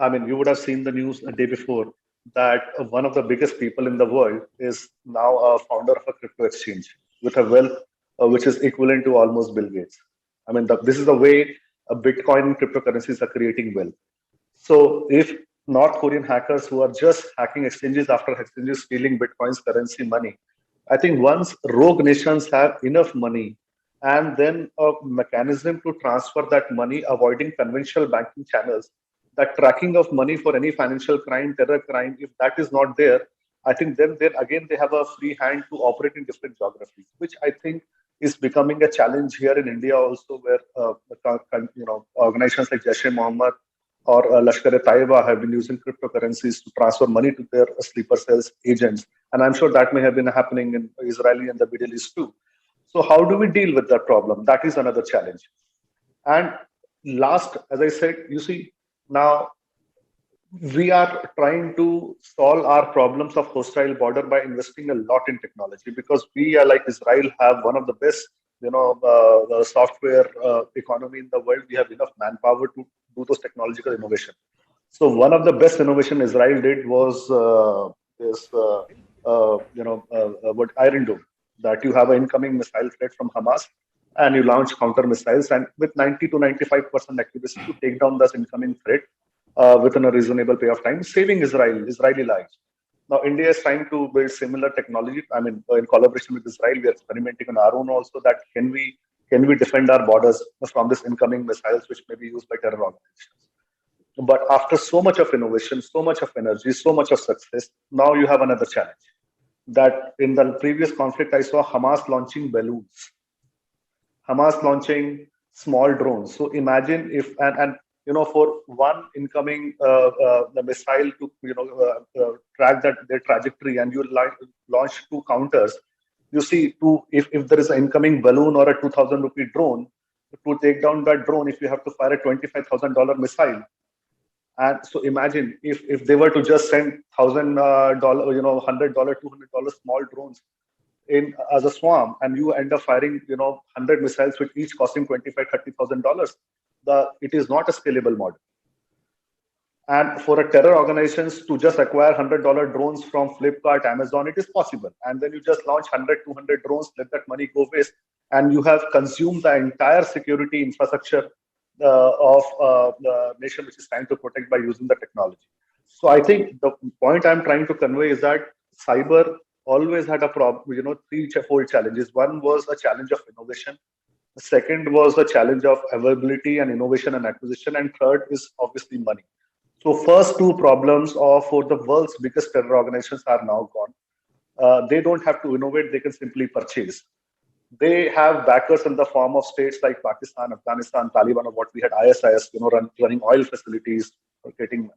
I mean, you would have seen the news a day before that one of the biggest people in the world is now a founder of a crypto exchange with a wealth which is equivalent to almost Bill Gates. I mean, this is the way Bitcoin and cryptocurrencies are creating wealth. So if North Korean hackers who are just hacking exchanges after exchanges stealing Bitcoin's currency money, I think once rogue nations have enough money and then a mechanism to transfer that money, avoiding conventional banking channels, that tracking of money for any financial crime, terror crime, if that is not there, I think then again they have a free hand to operate in different geographies, which I think is becoming a challenge here in India also, where organizations like Jaish-e-Mohammed or Lashkar-e-Taiba have been using cryptocurrencies to transfer money to their sleeper cells agents, and I'm sure that may have been happening in Israel and the Middle East too. So how do we deal with that problem? That is another challenge. And last, as I said, you see, now we are trying to solve our problems of hostile border by investing a lot in technology, because we are, like Israel, have one of the best software economy in the world. We have enough manpower to do those technological innovation. So one of the best innovation Israel did was what Iron Dome, that you have an incoming missile threat from Hamas and you launch counter missiles, and with 90 to 95% accuracy to take down this incoming threat within a reasonable period of time, saving Israeli lives. Now, India is trying to build similar technology. I mean, in collaboration with Israel, we are experimenting on our own also, that can we defend our borders from this incoming missiles which may be used by terror organizations. But after so much of innovation, so much of energy, so much of success, now you have another challenge. That in the previous conflict, I saw Hamas launching balloons, Hamas launching small drones. So imagine if, and for one incoming the missile to track their trajectory, and you launch two counters. You see, if there is an incoming balloon or a 2,000 rupee drone, to take down that drone, if you have to fire a $25,000 missile. And so imagine if they were to just send $1,000, $100, $200 small drones in as a swarm, and you end up firing 100 missiles with each costing $25,000, $30,000. It is not a scalable model. And for a terror organizations to just acquire $100 drones from Flipkart, Amazon, it is possible. And then you just launch 100, 200 drones, let that money go waste, and you have consumed the entire security infrastructure of the nation which is trying to protect by using the technology. So I think the point I'm trying to convey is that cyber always had a problem, three-fold challenges. One was a challenge of innovation. The second was a challenge of availability and innovation and acquisition. And third is obviously money. So first two problems for the world's biggest terror organizations are now gone. They don't have to innovate, they can simply purchase. They have backers in the form of states like Pakistan, Afghanistan, Taliban, or what we had ISIS, running oil facilities or getting money.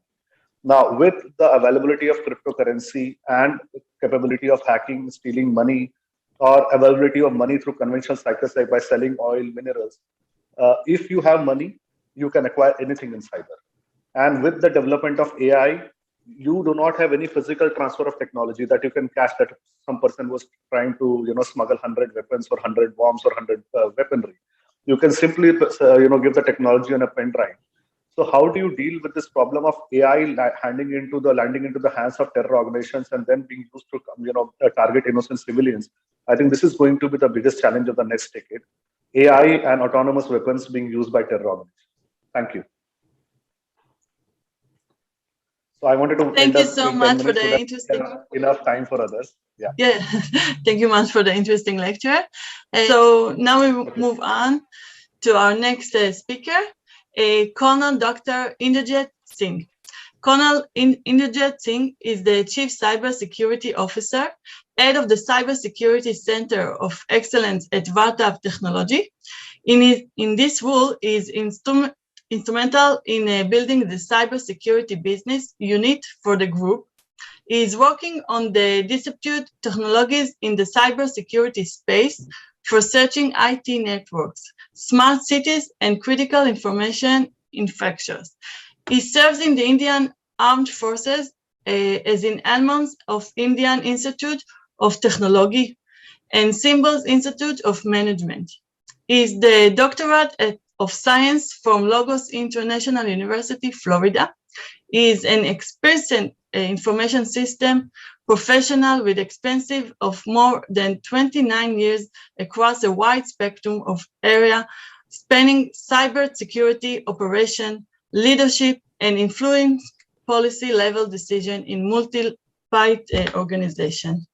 Now, with the availability of cryptocurrency and capability of hacking, stealing money, or availability of money through conventional cycles like by selling oil, minerals, if you have money, you can acquire anything in cyber. And with the development of AI, you do not have any physical transfer of technology that you can catch that some person was trying to smuggle 100 weapons or 100 bombs or 100 weaponry. You can simply give the technology on a pen drive. So how do you deal with this problem of AI landing into the hands of terror organizations and then being used to target innocent civilians? I think this is going to be the biggest challenge of the next decade. AI and autonomous weapons being used by terror organizations. Thank you. So I wanted to thank you so much for the interesting enough time for others. Yeah. Thank you much for the interesting lecture. So now we move on to our next speaker, Colonel Dr. Inderjit Singh. Colonel Inderjit Singh is the Chief Cybersecurity Officer, head of the Cybersecurity Center of Excellence at Vartav Technology. In this role, he is instrumental in building the cybersecurity business unit for the group. He is working on the disruptive technologies in the cybersecurity space for searching IT networks, smart cities, and critical information infrastructure. He serves in the Indian Armed Forces as in Almonds of Indian Institute of Technology and Symbols Institute of Management. He is the doctorate of Science from Lagos International University, Florida. He is an experienced information system professional with experience of more than 29 years across a wide spectrum of area, spanning cybersecurity operation, leadership, and influence policy level decision in multi-part organization.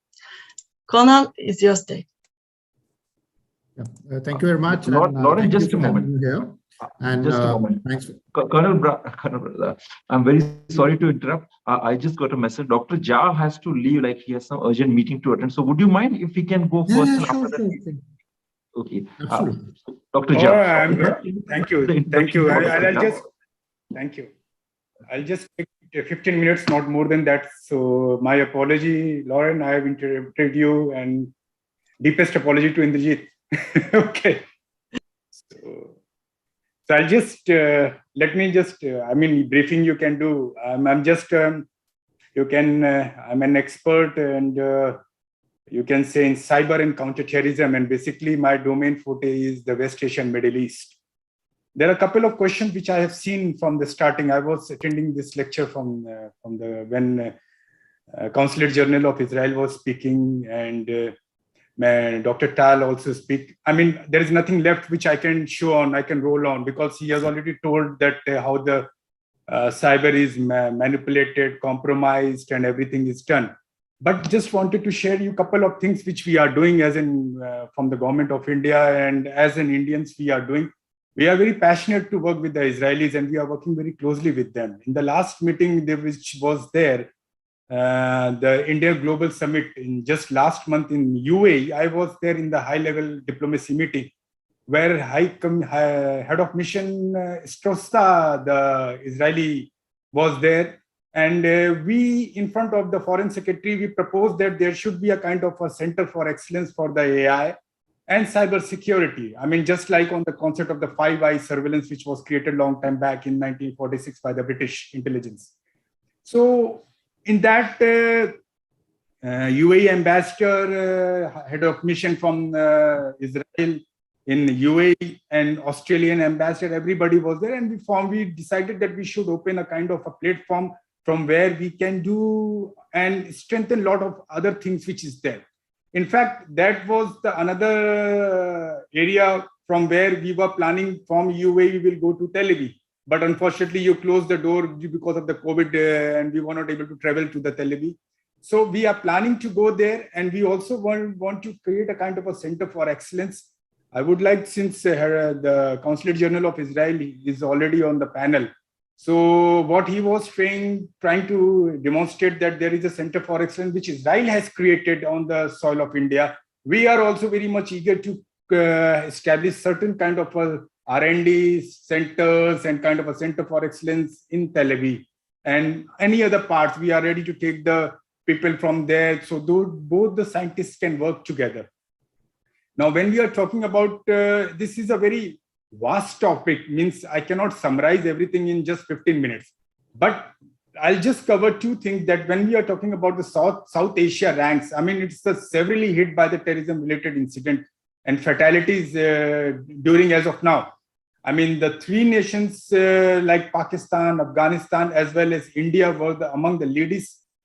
Colonel, is your stage. Yeah. Thank you very much. Lauren, just a moment. Here. And just a moment. Thanks. Colonel, I'm very sorry to interrupt. I just got a message. Dr. Jha has to leave, like he has some urgent meeting to attend. So would you mind if we can go first? Yeah, sure. Okay. Absolutely. Dr. Jha. Thank you. Thank you. I'll just take 15 minutes, not more than that. So my apology, Lauren, I have interrupted you, and deepest apology to Indrajit. Okay. So I'll just, briefing you can do. I'm an expert and you can say in cyber and counterterrorism, and basically my domain forte is the West Asian Middle East. There are a couple of questions which I have seen from the starting. I was attending this lecture when Consulate General of Israel was speaking, and Dr. Tal also speak. I mean, there is nothing left which I can roll on, because he has already told that how the cyber is manipulated, compromised, and everything is done. But just wanted to share you a couple of things which we are doing as in from the government of India, and as an Indians we are doing. We are very passionate to work with the Israelis, and we are working very closely with them. In the last meeting which was there, the India Global Summit in just last month in UAE, I was there in the high-level diplomacy meeting, where head of mission Strosta, the Israeli, was there. And we, in front of the foreign secretary, we proposed that there should be a kind of a center for excellence for the AI and cyber security. I mean, just like on the concept of the Five Eyes surveillance, which was created a long time back in 1946 by the British intelligence. So in that, UAE ambassador, head of mission from Israel in UAE, and Australian ambassador, everybody was there. And we decided that we should open a kind of a platform from where we can do and strengthen a lot of other things which is there. In fact, that was another area from where we were planning from UAE, we will go to Tel Aviv. But unfortunately, you closed the door because of the COVID, and we were not able to travel to the Tel Aviv. So we are planning to go there, and we also want to create a kind of a center for excellence. I would like, since the Consulate General of Israel is already on the panel, so what he was trying to demonstrate that there is a center for excellence which Israel has created on the soil of India. We are also very much eager to establish certain kind of R&D centers and kind of a center for excellence in Tel Aviv and any other parts. We are ready to take the people from there, so both the scientists can work together. Now, when we are talking about, this is a very vast topic, means I cannot summarize everything in just 15 minutes, but I'll just cover two things. That when we are talking about the South Asia ranks, I mean, it's severely hit by the terrorism related incident and fatalities during as of now. I mean, the three nations like Pakistan, Afghanistan, as well as India were among the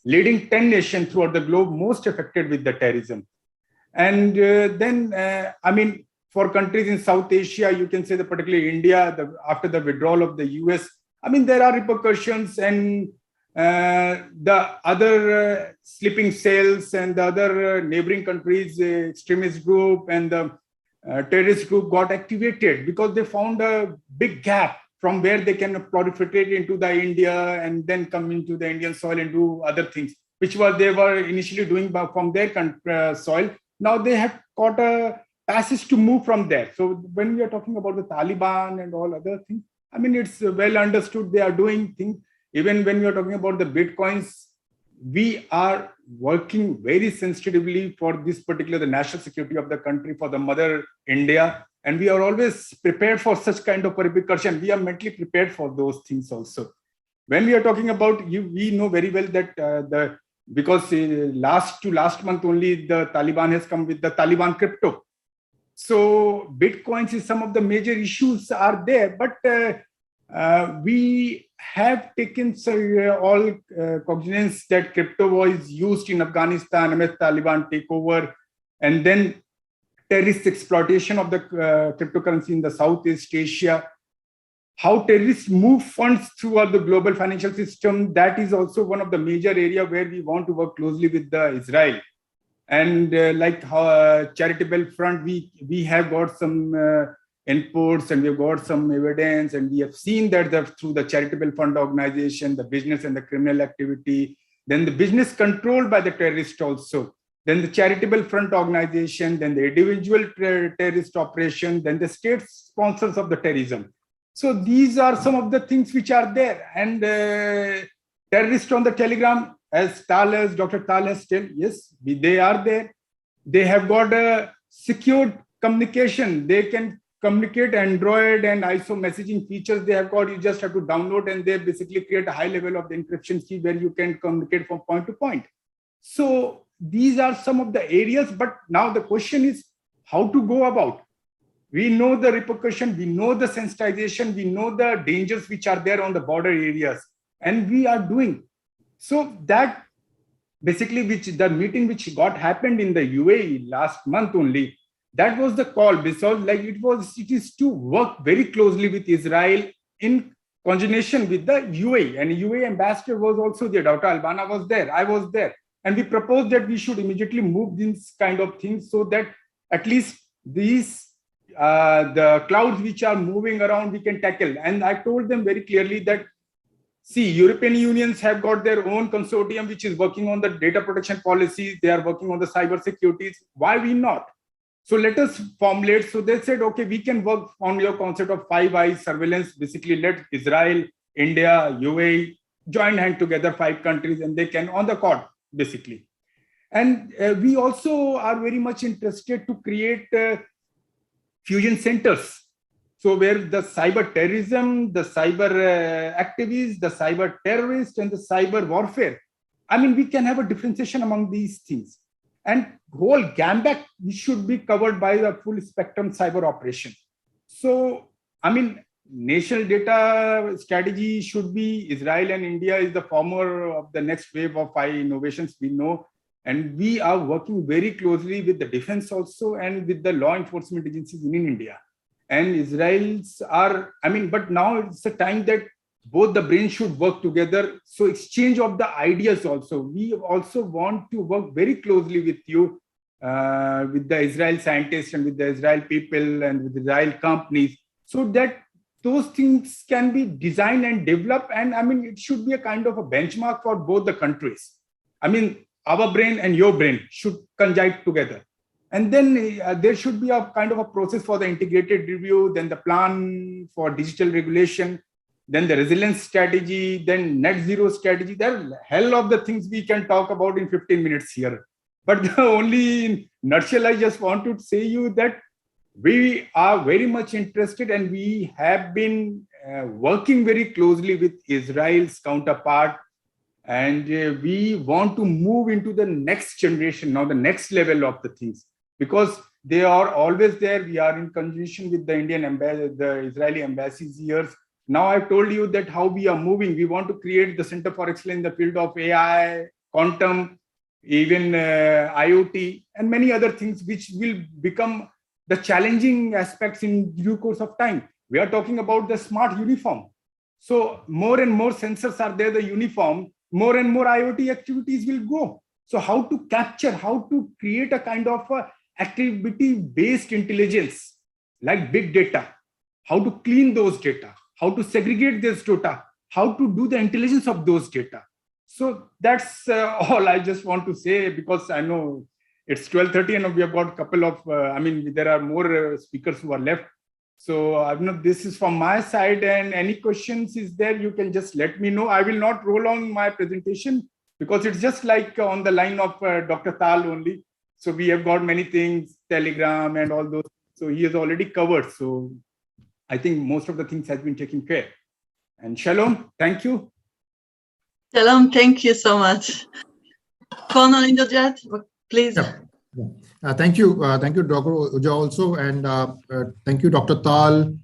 leading 10 nations throughout the globe most affected with the terrorism. And then, I mean, for countries in South Asia, you can say that particularly India, after the withdrawal of the US, I mean, there are repercussions, and the other sleeping cells and the other neighboring countries, extremist group and the terrorist group got activated because they found a big gap from where they can proliferate into the India and then come into the Indian soil and do other things, which they were initially doing from their soil. Now they have got a passage to move from there. So when we are talking about the Taliban and all other things, I mean, it's well understood they are doing things. Even when we are talking about the Bitcoins, we are working very sensitively for this particular, the national security of the country, for the mother India. And we are always prepared for such kind of repercussion. We are mentally prepared for those things also. When we are talking about, we know very well that because last month only the Taliban has come with the Taliban crypto. So Bitcoins is some of the major issues are there, but we have taken all cognizance that crypto was used in Afghanistan amidst Taliban takeover, and then terrorist exploitation of the cryptocurrency in the Southeast Asia. How terrorists move funds throughout the global financial system, that is also one of the major areas where we want to work closely with the Israel. And like how charitable front, we have got some inputs and we've got some evidence, and we have seen that through the charitable fund organization, the business and the criminal activity, then the business controlled by the terrorist also, then the charitable front organization, then the individual terrorist operation, then the state sponsors of the terrorism. So these are some of the things which are there. And terrorists on the Telegram, as Dr. Tal has said, yes, they are there. They have got a secured communication. They can communicate Android and ISO messaging features they have got. You just have to download, and they basically create a high level of the encryption key where you can communicate from point to point. So these are some of the areas, but now the question is how to go about. We know the repercussion, we know the sensitization, we know the dangers which are there on the border areas, and we are doing. So that basically, the meeting which happened in the UAE last month only, that was the call, because like it is to work very closely with Israel in conjunction with the UAE, and UAE ambassador was also there. Dr. Albana was there, I was there, and we proposed that we should immediately move these kind of things so that at least these the clouds which are moving around we can tackle. And I told them very clearly that, see, European unions have got their own consortium which is working on the data protection policies. They are working on the cyber securities. Why we not? So let us formulate. So they said, okay, we can work on your concept of 5 eyes surveillance. Basically, let Israel, India, UAE join hand together, 5 countries, and they can on the court, basically. And we also are very much interested to create fusion centers. So where the cyber terrorism, the cyber activists, the cyber terrorists, and the cyber warfare, I mean, we can have a differentiation among these things. And whole gambit should be covered by the full spectrum cyber operation. So, I mean, national data strategy should be Israel and India is the former of the next wave of 5 innovations we know. And we are working very closely with the defense also and with the law enforcement agencies in India. And Israel's are, I mean, but now it's a time that both the brains should work together. So exchange of the ideas also. We also want to work very closely with you, with the Israel scientists and with the Israel people and with the Israel companies, so that those things can be designed and developed. And I mean, it should be a kind of a benchmark for both the countries. I mean, our brain and your brain should conjunct together. And then there should be a kind of a process for the integrated review, then the plan for digital regulation, then the resilience strategy, then net zero strategy. There are hell of the things we can talk about in 15 minutes here. But the only in nutshell, I just want to say you that we are very much interested, and we have been working very closely with Israel's counterpart. And we want to move into the next generation, now the next level of the things, because they are always there. We are in conjunction with the Indian embassy, the Israeli embassy's years. Now I've told you that how we are moving. We want to create the Center for Excellence in the field of AI, quantum, even IoT, and many other things which will become the challenging aspects in due course of time. We are talking about the smart uniform. So more and more sensors are there, the uniform, more and more IoT activities will go. So how to capture, how to create a kind of activity-based intelligence like big data, how to clean those data, how to segregate this data, how to do the intelligence of those data. So that's all I just want to say, because I know it's 12:30 and we have got a couple of, there are more speakers who are left. So I know this is from my side, and any questions is there, you can just let me know. I will not roll on my presentation because it's just like on the line of Dr. Tal only. So we have got many things, Telegram and all those. So he has already covered. So I think most of the things has been taken care. And Shalom, thank you. Shalom, thank you so much. Colonel Inderjit, please. Yeah. Thank you, Dr. Uja also, and thank you, Dr. Tal,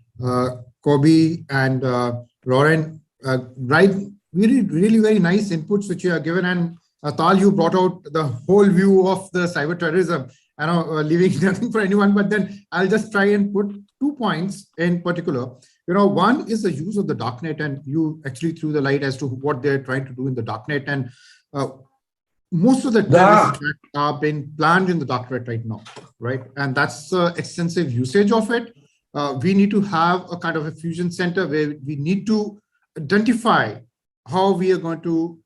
Kobe, and Lauren. Really very nice inputs which you have given, and Tal, you brought out the whole view of the cyber terrorism. I know, leaving nothing for anyone, but then I'll just try and put 2 points in particular. One is the use of the darknet, and you actually threw the light as to what they're trying to do in the darknet, and most of the terrorist attacks are being planned in the darknet right now, right? And that's extensive usage of it. We need to have a kind of a fusion center where we need to identify how we are going to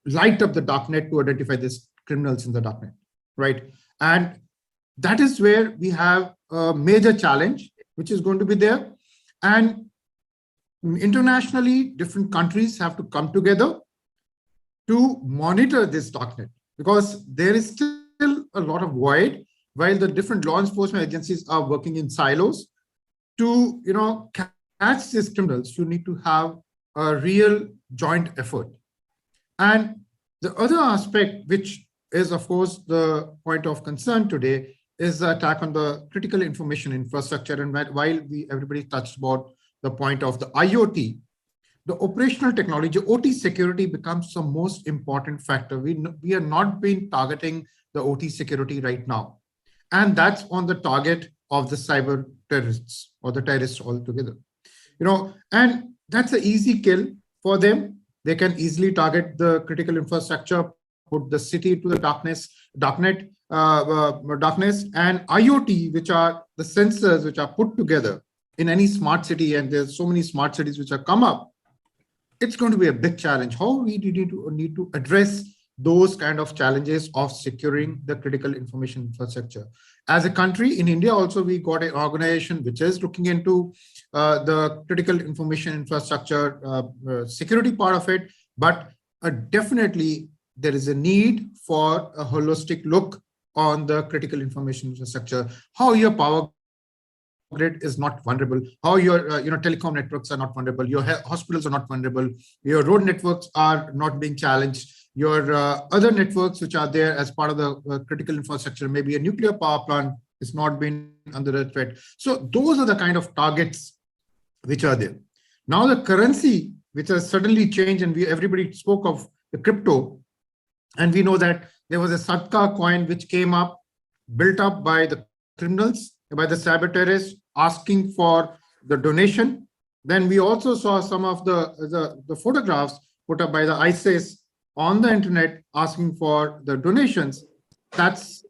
light up the darknet to identify these criminals in the darknet, right? And that is where we have a major challenge, which is going to be there. And internationally, different countries have to come together to monitor this darknet, because there is still a lot of void while the different law enforcement agencies are working in silos. To catch these criminals, you need to have a real joint effort. And the other aspect, which is of course the point of concern today, is the attack on the critical information infrastructure. And while everybody touched about the point of the IoT, the operational technology, OT security becomes the most important factor. We are not been targeting the OT security right now. And that's on the target of the cyber terrorists or the terrorists altogether. And that's an easy kill for them. They can easily target the critical infrastructure, put the city to the darkness, and IoT, which are the sensors which are put together in any smart city. And there's so many smart cities which have come up. It's going to be a big challenge. How we need to address those kind of challenges of securing the critical information infrastructure. As a country, in India also, we got an organization which is looking into the critical information infrastructure security part of it, but definitely there is a need for a holistic look on the critical information infrastructure, how your power grid is not vulnerable, how your telecom networks are not vulnerable, your hospitals are not vulnerable, your road networks are not being challenged, your other networks which are there as part of the critical infrastructure, maybe a nuclear power plant is not being under a threat. So those are the kind of targets which are there. Now the currency, which has suddenly changed, and everybody spoke of the crypto, and we know that there was a Sadka coin which came up, built up by the criminals, by the cyber terrorists, asking for the donation Then we also saw some of the photographs put up by the ISIS on the internet asking for the donations. That's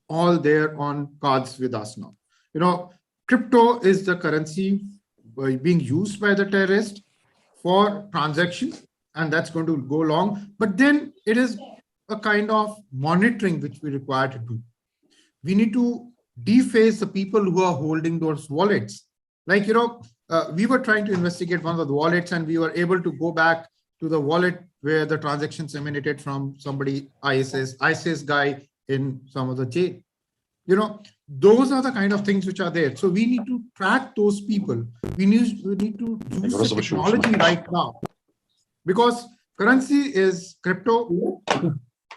all there on cards with us now. Crypto is the currency being used by the terrorist for transactions, and that's going to go long. But then it is a kind of monitoring which we require to do. We need to deface the people who are holding those wallets. Like, we were trying to investigate one of the wallets, and we were able to go back to the wallet where the transactions emanated from somebody, ISIS guy in some of the jail. Those are the kind of things which are there. So we need to track those people. We need to use the technology right now, because currency is crypto.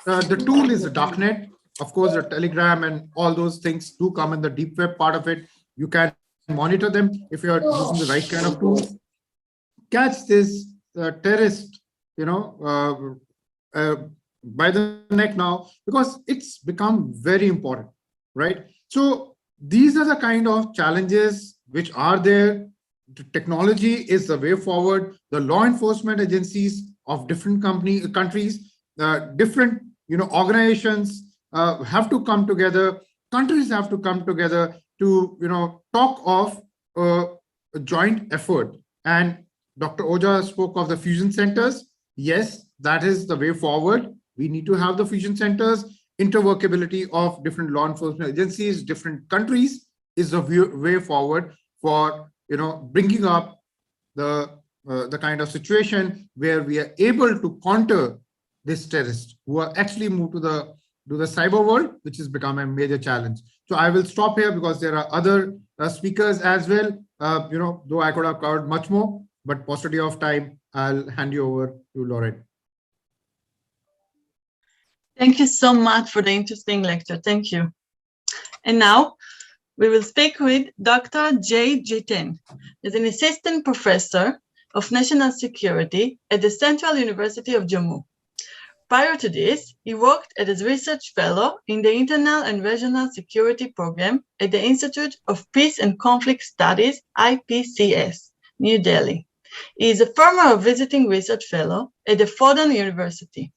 The tool is the darknet. Of course, the Telegram and all those things do come in the deep web part of it. You can monitor them if you are using the right kind of tools. Catch this terrorist, by the neck now, because it's become very important, right? So these are the kind of challenges which are there. The technology is the way forward. The law enforcement agencies of different countries, different organizations have to come together. Countries have to come together to talk of a joint effort. And Dr. Oja spoke of the fusion centers. Yes, that is the way forward. We need to have the fusion centers. Interworkability of different law enforcement agencies, different countries is the way forward for bringing up the kind of situation where we are able to counter this terrorists who are actually moved to the cyber world, which has become a major challenge. So I will stop here because there are other speakers as well. Though I could have covered much more, but paucity of time, I'll hand you over to Lauren. Thank you so much for the interesting lecture. Thank you. And now we will speak with Dr. Jay Jiten. He's an assistant professor of national security at the Central University of Jammu. Prior to this, he worked as a research fellow in the Internal and Regional Security Program at the Institute of Peace and Conflict Studies, IPCS, New Delhi. He is a former visiting research fellow at the Fordham University.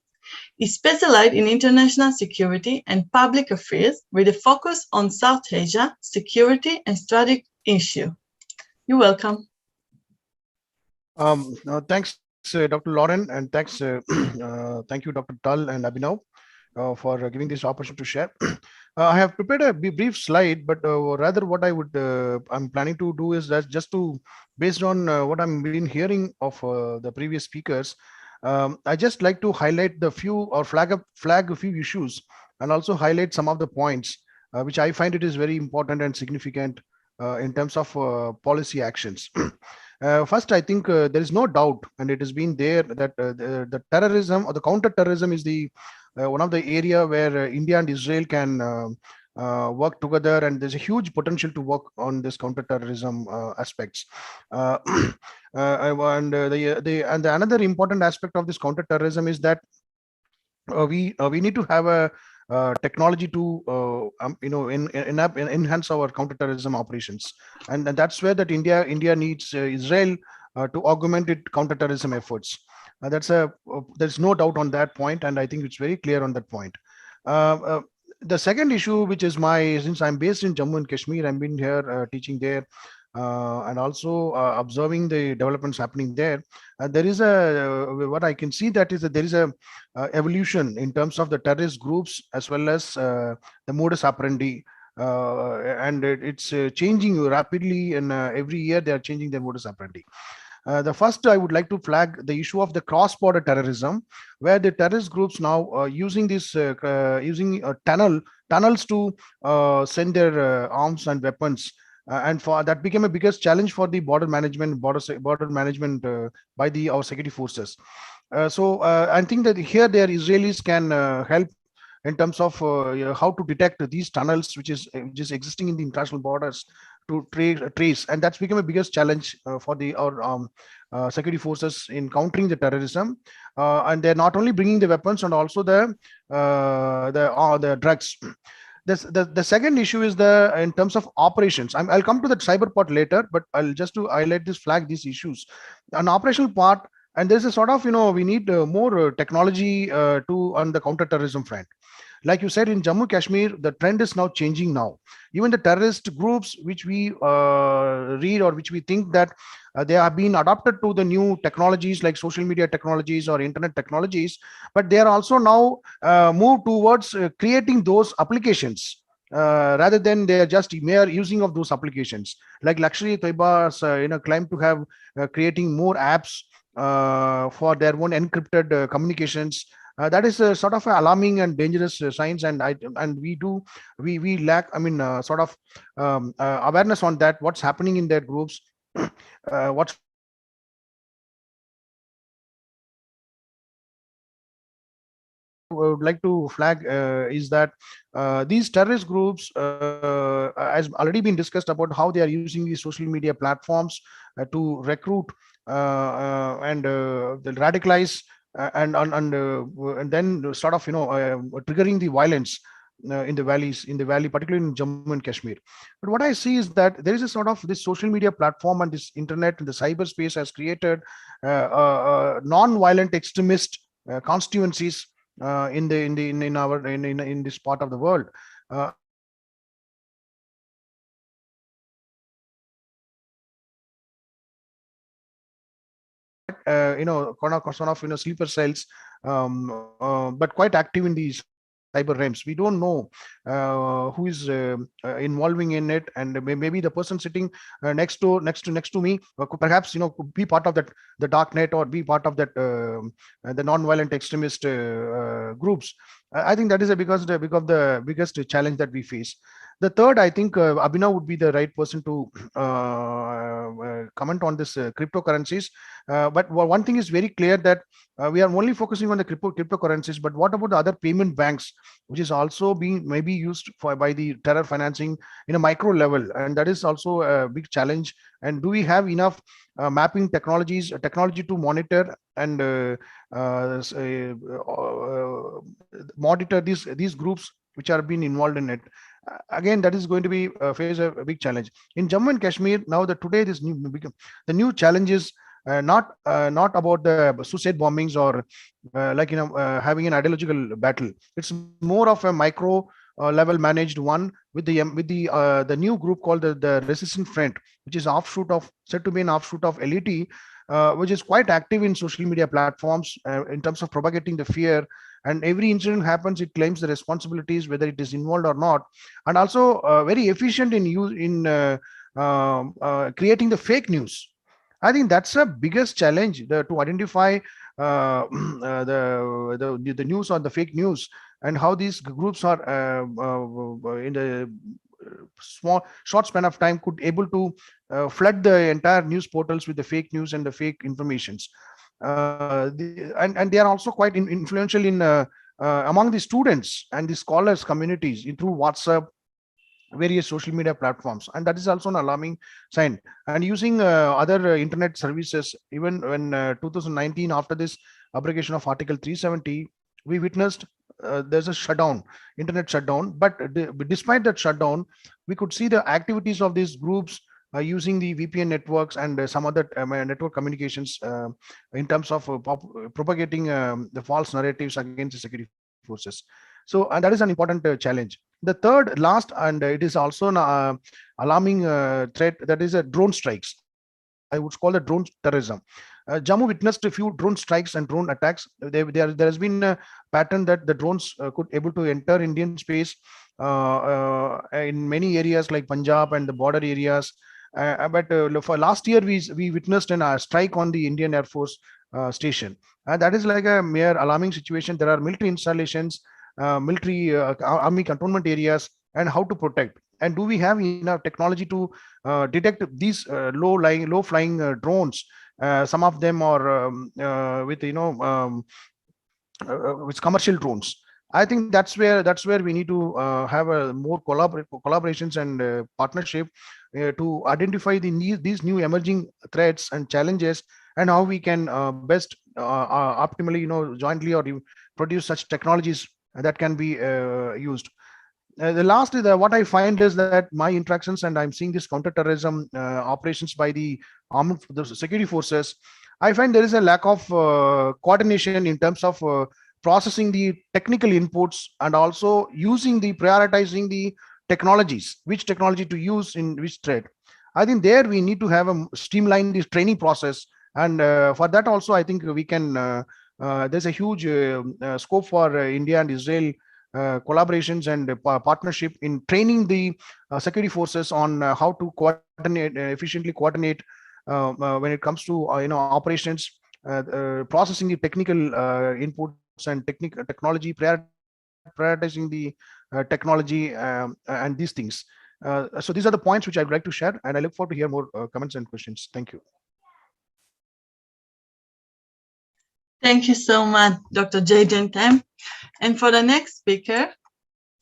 He specialized in international security and public affairs with a focus on South Asia, security, and strategic issues. You're welcome. Thanks, Dr. Lauren, and thank you, Dr. Tal and Abhinav, for giving this opportunity to share. I have prepared a brief slide, but rather what I'm planning to do is that just to, based on what I've been hearing of the previous speakers, I just like to highlight the few or flag a few issues and also highlight some of the points which I find it is very important and significant in terms of policy actions. First, I think there is no doubt, and it has been there, that the terrorism or the counter-terrorism is the one of the area where India and Israel can work together, and there's a huge potential to work on this counter-terrorism aspects. And another important aspect of this counter-terrorism is that we need to have a technology to enhance our counter-terrorism operations, and that's where that India needs Israel to augment its counter-terrorism efforts. There's no doubt on that point, and I think it's very clear on that point. The second issue, which is since I'm based in Jammu and Kashmir, I've been here teaching there and also observing the developments happening there. There is what I can see, that is that there is a evolution in terms of the terrorist groups as well as the modus operandi, and it's changing rapidly, and every year they are changing their modus operandi. The first, I would like to flag the issue of the cross-border terrorism, where the terrorist groups now using tunnels to send their arms and weapons, and for that became a biggest challenge for the border management by our security forces. So I think that here the Israelis can help in terms of how to detect these tunnels which is existing in the international borders to trace, and that's become a biggest challenge for our security forces in countering the terrorism. And they're not only bringing the weapons and also the drugs. The second issue is in terms of operations. I'll come to the cyber part later, but I'll just to highlight these issues. An operational part, and there's a sort of, we need more technology on the counterterrorism front. Like you said, in Jammu Kashmir, the trend is now changing now. Even the terrorist groups which we read or which we think that they have been adopted to the new technologies like social media technologies or internet technologies, but they are also now moved towards creating those applications rather than they are just mere using of those applications. Like Lakshmi Toiba's claim to have creating more apps for their own encrypted communications. That is a sort of alarming and dangerous signs, and we lack, sort of awareness on that. What's happening in their groups? What's would like to flag is that these terrorist groups has already been discussed about how they are using these social media platforms to recruit and radicalize and then sort of triggering the violence in the valley, particularly in Jammu and Kashmir. But what I see is that there is a sort of this social media platform and this internet and the cyberspace has created non-violent extremist constituencies in this part of the world. Sleeper cells, but quite active in these cyber realms. We don't know who is involving in it, and maybe the person sitting next to me could perhaps could be part of that the dark net or be part of that the non-violent extremist groups. I think that is because the biggest challenge that we face. The third, I think Abhinav would be the right person to comment on this cryptocurrencies. But one thing is very clear that we are only focusing on the cryptocurrencies, but what about the other payment banks, which is also being maybe used by the terror financing in a micro level, and that is also a big challenge. And do we have enough mapping technology to monitor and monitor these groups which are being involved in it? Again, that is going to be face a big challenge in Jammu and Kashmir. Now that today the new challenge is not about the suicide bombings or having an ideological battle. It's more of a micro level managed one with the new group called the Resistance Front, which is said to be an offshoot of LET, which is quite active in social media platforms in terms of propagating the fear. And every incident happens, it claims the responsibilities, whether it is involved or not, and also very efficient in creating the fake news. I think that's the biggest challenge to identify the news or the fake news, and how these groups are in a short span of time could able to flood the entire news portals with the fake news and the fake informations. And they are also quite influential in among the students and the scholars communities through WhatsApp, various social media platforms, and that is also an alarming sign. And using other internet services, even when 2019, after this abrogation of Article 370, we witnessed there's a internet shutdown. But despite that shutdown, we could see the activities of these groups using the VPN networks and some other network communications in terms of propagating the false narratives against the security forces. So, and that is an important challenge. The third, last, and it is also an alarming threat, that is drone strikes. I would call it drone terrorism. Jammu witnessed a few drone strikes and drone attacks. There has been a pattern that the drones could able to enter Indian space in many areas like Punjab and the border areas. But for last year, we witnessed a strike on the Indian Air Force station. And that is like a mere alarming situation. There are military installations, military army cantonment areas, and how to protect. And do we have enough technology to detect these low flying drones? Some of them are with with commercial drones. I think that's where we need to have a more collaborations and partnership to identify these new emerging threats and challenges, and how we can best optimally jointly or produce such technologies that can be used. the last is what I find is that my interactions, and I'm seeing this counterterrorism operations by the the security forces, I find there is a lack of coordination in terms of processing the technical inputs and also using the prioritizing the technologies, which technology to use in which thread. I think there we need to have a streamline this training process, and for that also I think we can. There's a huge scope for India and Israel collaborations and partnership in training the security forces on how to coordinate efficiently coordinate when it comes to operations, processing the technical inputs and technology, prioritizing the technology and these things. So these are the points which I'd like to share, and I look forward to hear more comments and questions. Thank you. Thank you so much, Dr. Jay Gentem. And for the next speaker,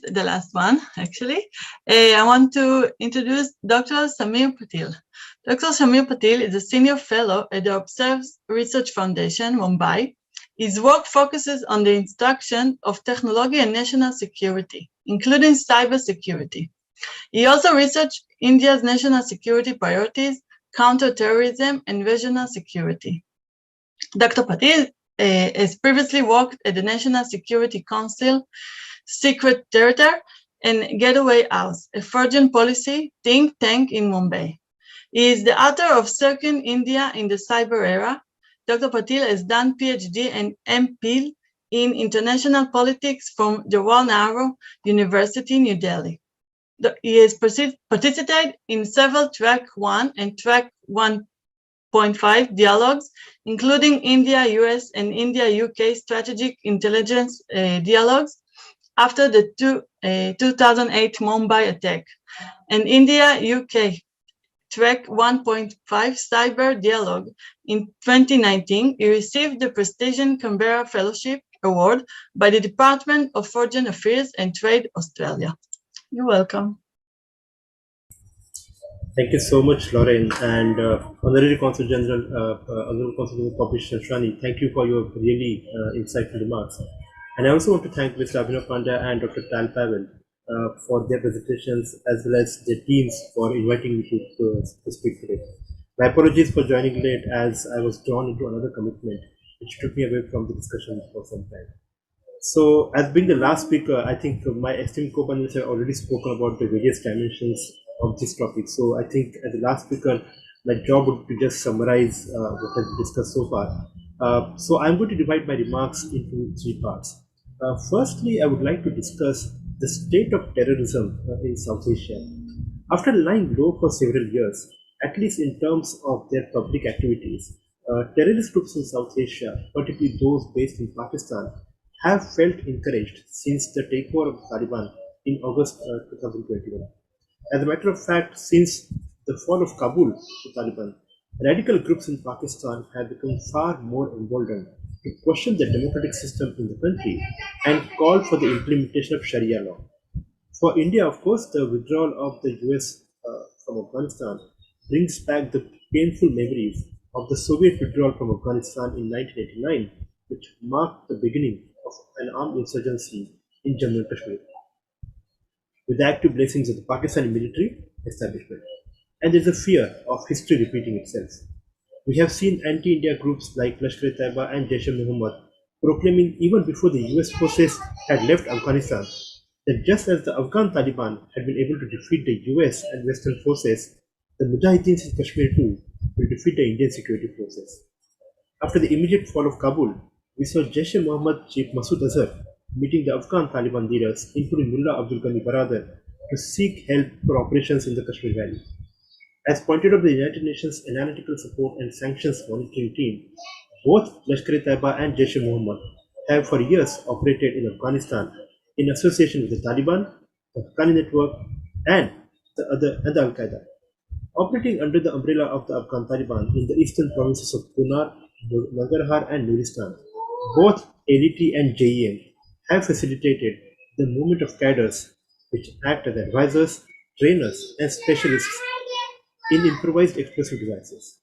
the last one, actually, I want to introduce Dr. Samir Patil. Dr. Samir Patil is a senior fellow at the Observes Research Foundation, Mumbai. His work focuses on the instruction of technology and national security, including cybersecurity. He also researched India's national security priorities, counterterrorism, and regional security. Dr. Patil has previously worked at the National Security Council, Secret Theater, and Getaway House, a foreign policy think tank in Mumbai. He is the author of Circling India in the Cyber Era. Dr. Patil has done PhD and MPhil in international politics from Jawaharlal Nehru University, New Delhi. He has participated in several Track 1 and Track 1.5 dialogues, including India-US and India-UK strategic intelligence dialogues after the 2008 Mumbai attack, and India-UK Track 1.5 Cyber Dialogue in 2019. He received the prestigious Canberra Fellowship Award by the Department of Foreign Affairs and Trade Australia. You're welcome. Thank you so much, Lauren, and Honorary Consul General, Honorable Consul General Poppy Shanshani, thank you for your really insightful remarks. And I also want to thank Mr. Abhinav Pandya and Dr. Tal Pavel for their presentations, as well as their teams for inviting me to speak today. My apologies for joining late, as I was drawn into another commitment, which took me away from the discussion for some time. So, as being the last speaker, I think my esteemed co-panelists have already spoken about the various dimensions of this topic. So, I think as the last speaker, my job would be just summarize what has been discussed so far. So, I'm going to divide my remarks into three parts. Firstly, I would like to discuss the state of terrorism in South Asia. After lying low for several years, at least in terms of their public activities, terrorist groups in South Asia, particularly those based in Pakistan, have felt encouraged since the takeover of the Taliban in August 2021. As a matter of fact, since the fall of Kabul to Taliban, radical groups in Pakistan have become far more emboldened to question the democratic system in the country and call for the implementation of Sharia law. For India, of course, the withdrawal of the US from Afghanistan brings back the painful memories of the Soviet withdrawal from Afghanistan in 1989, which marked the beginning of an armed insurgency in Jammu and Kashmir, with the active blessings of the Pakistani military establishment. And there's a fear of history repeating itself. We have seen anti-India groups like Lashkar-e-Taiba and Jaish-e-Mohammed proclaiming even before the US forces had left Afghanistan that just as the Afghan Taliban had been able to defeat the US and Western forces, the Mujahideens in Kashmir too will defeat the Indian security forces. After the immediate fall of Kabul, we saw Jaish-e-Mohammed chief Masood Azhar meeting the Afghan Taliban leaders, including Mullah Abdul Ghani Baradar, to seek help for operations in the Kashmir Valley. As pointed out by the United Nations Analytical Support and Sanctions Monitoring Team, both Lashkar-e-Taiba and Jaish-e-Mohammed have for years operated in Afghanistan in association with the Taliban, the Haqqani Network, and the Al-Qaeda. Operating under the umbrella of the Afghan Taliban in the eastern provinces of Kunar, Nangarhar, and Nuristan, both LET and JEM have facilitated the movement of cadres, which act as advisors, trainers, and specialists in improvised explosive devices.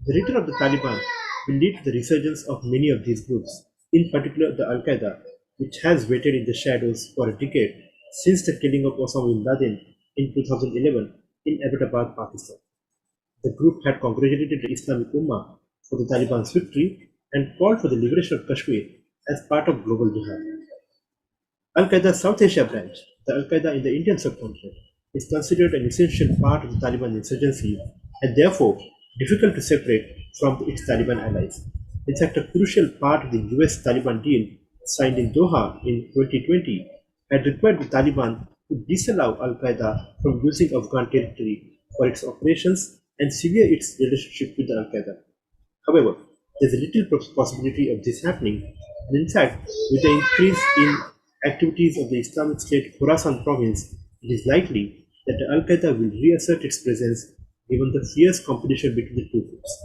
The return of the Taliban will lead to the resurgence of many of these groups, in particular the Al-Qaeda, which has waited in the shadows for a decade since the killing of Osama bin Laden in 2011 in Abbottabad, Pakistan. The group had congratulated the Islamic Ummah for the Taliban's victory and called for the liberation of Kashmir as part of global jihad. Al-Qaeda's South Asia branch, the Al-Qaeda in the Indian subcontinent, is considered an essential part of the Taliban insurgency and therefore difficult to separate from its Taliban allies. In fact, a crucial part of the US-Taliban deal signed in Doha in 2020 had required the Taliban to disallow Al-Qaeda from using Afghan territory for its operations and sever its relationship with Al-Qaeda. However, there is a little possibility of this happening, and in fact, with the increase in activities of the Islamic State Khorasan province, it is likely that Al-Qaeda will reassert its presence given the fierce competition between the two groups.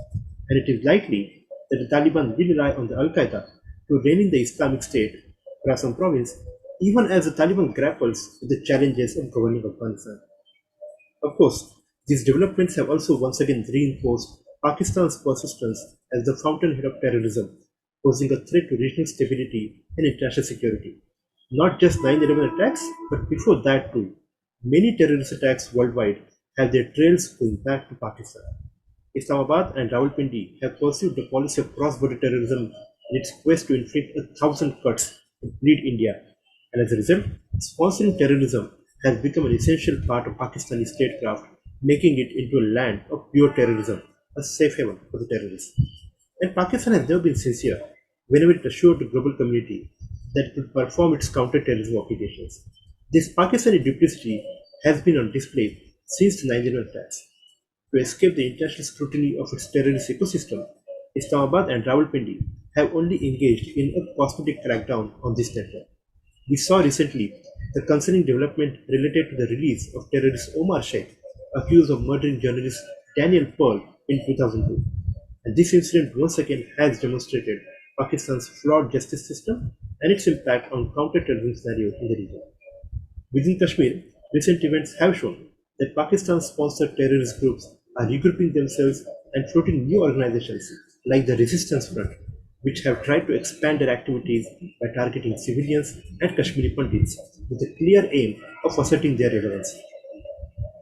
And it is likely that the Taliban will rely on the Al-Qaeda to rein in the Islamic State Khorasan province, even as the Taliban grapples with the challenges of governing Afghanistan. Of course, these developments have also once again reinforced Pakistan's persistence as the fountainhead of terrorism, posing a threat to regional stability and international security. Not just 9/11 attacks, but before that too, many terrorist attacks worldwide have their trails going back to Pakistan. Islamabad and Rawalpindi have pursued the policy of cross-border terrorism in its quest to inflict 1,000 cuts to bleed India, and as a result, sponsoring terrorism has become an essential part of Pakistani statecraft, making it into a land of pure terrorism, a safe haven for the terrorists. And Pakistan has never been sincere whenever it assured the global community that it would perform its counter-terrorism obligations. This Pakistani duplicity has been on display since the 9/11 attacks. To escape the international scrutiny of its terrorist ecosystem, Islamabad and Rawalpindi have only engaged in a cosmetic crackdown on this network. We saw recently the concerning development related to the release of terrorist Omar Sheikh, accused of murdering journalist Daniel Pearl in 2002. And this incident once again has demonstrated Pakistan's flawed justice system and its impact on counter-terrorism scenario in the region. Within Kashmir, recent events have shown that Pakistan-sponsored terrorist groups are regrouping themselves and floating new organizations like the Resistance Front, which have tried to expand their activities by targeting civilians and Kashmiri Pandits with the clear aim of asserting their relevance.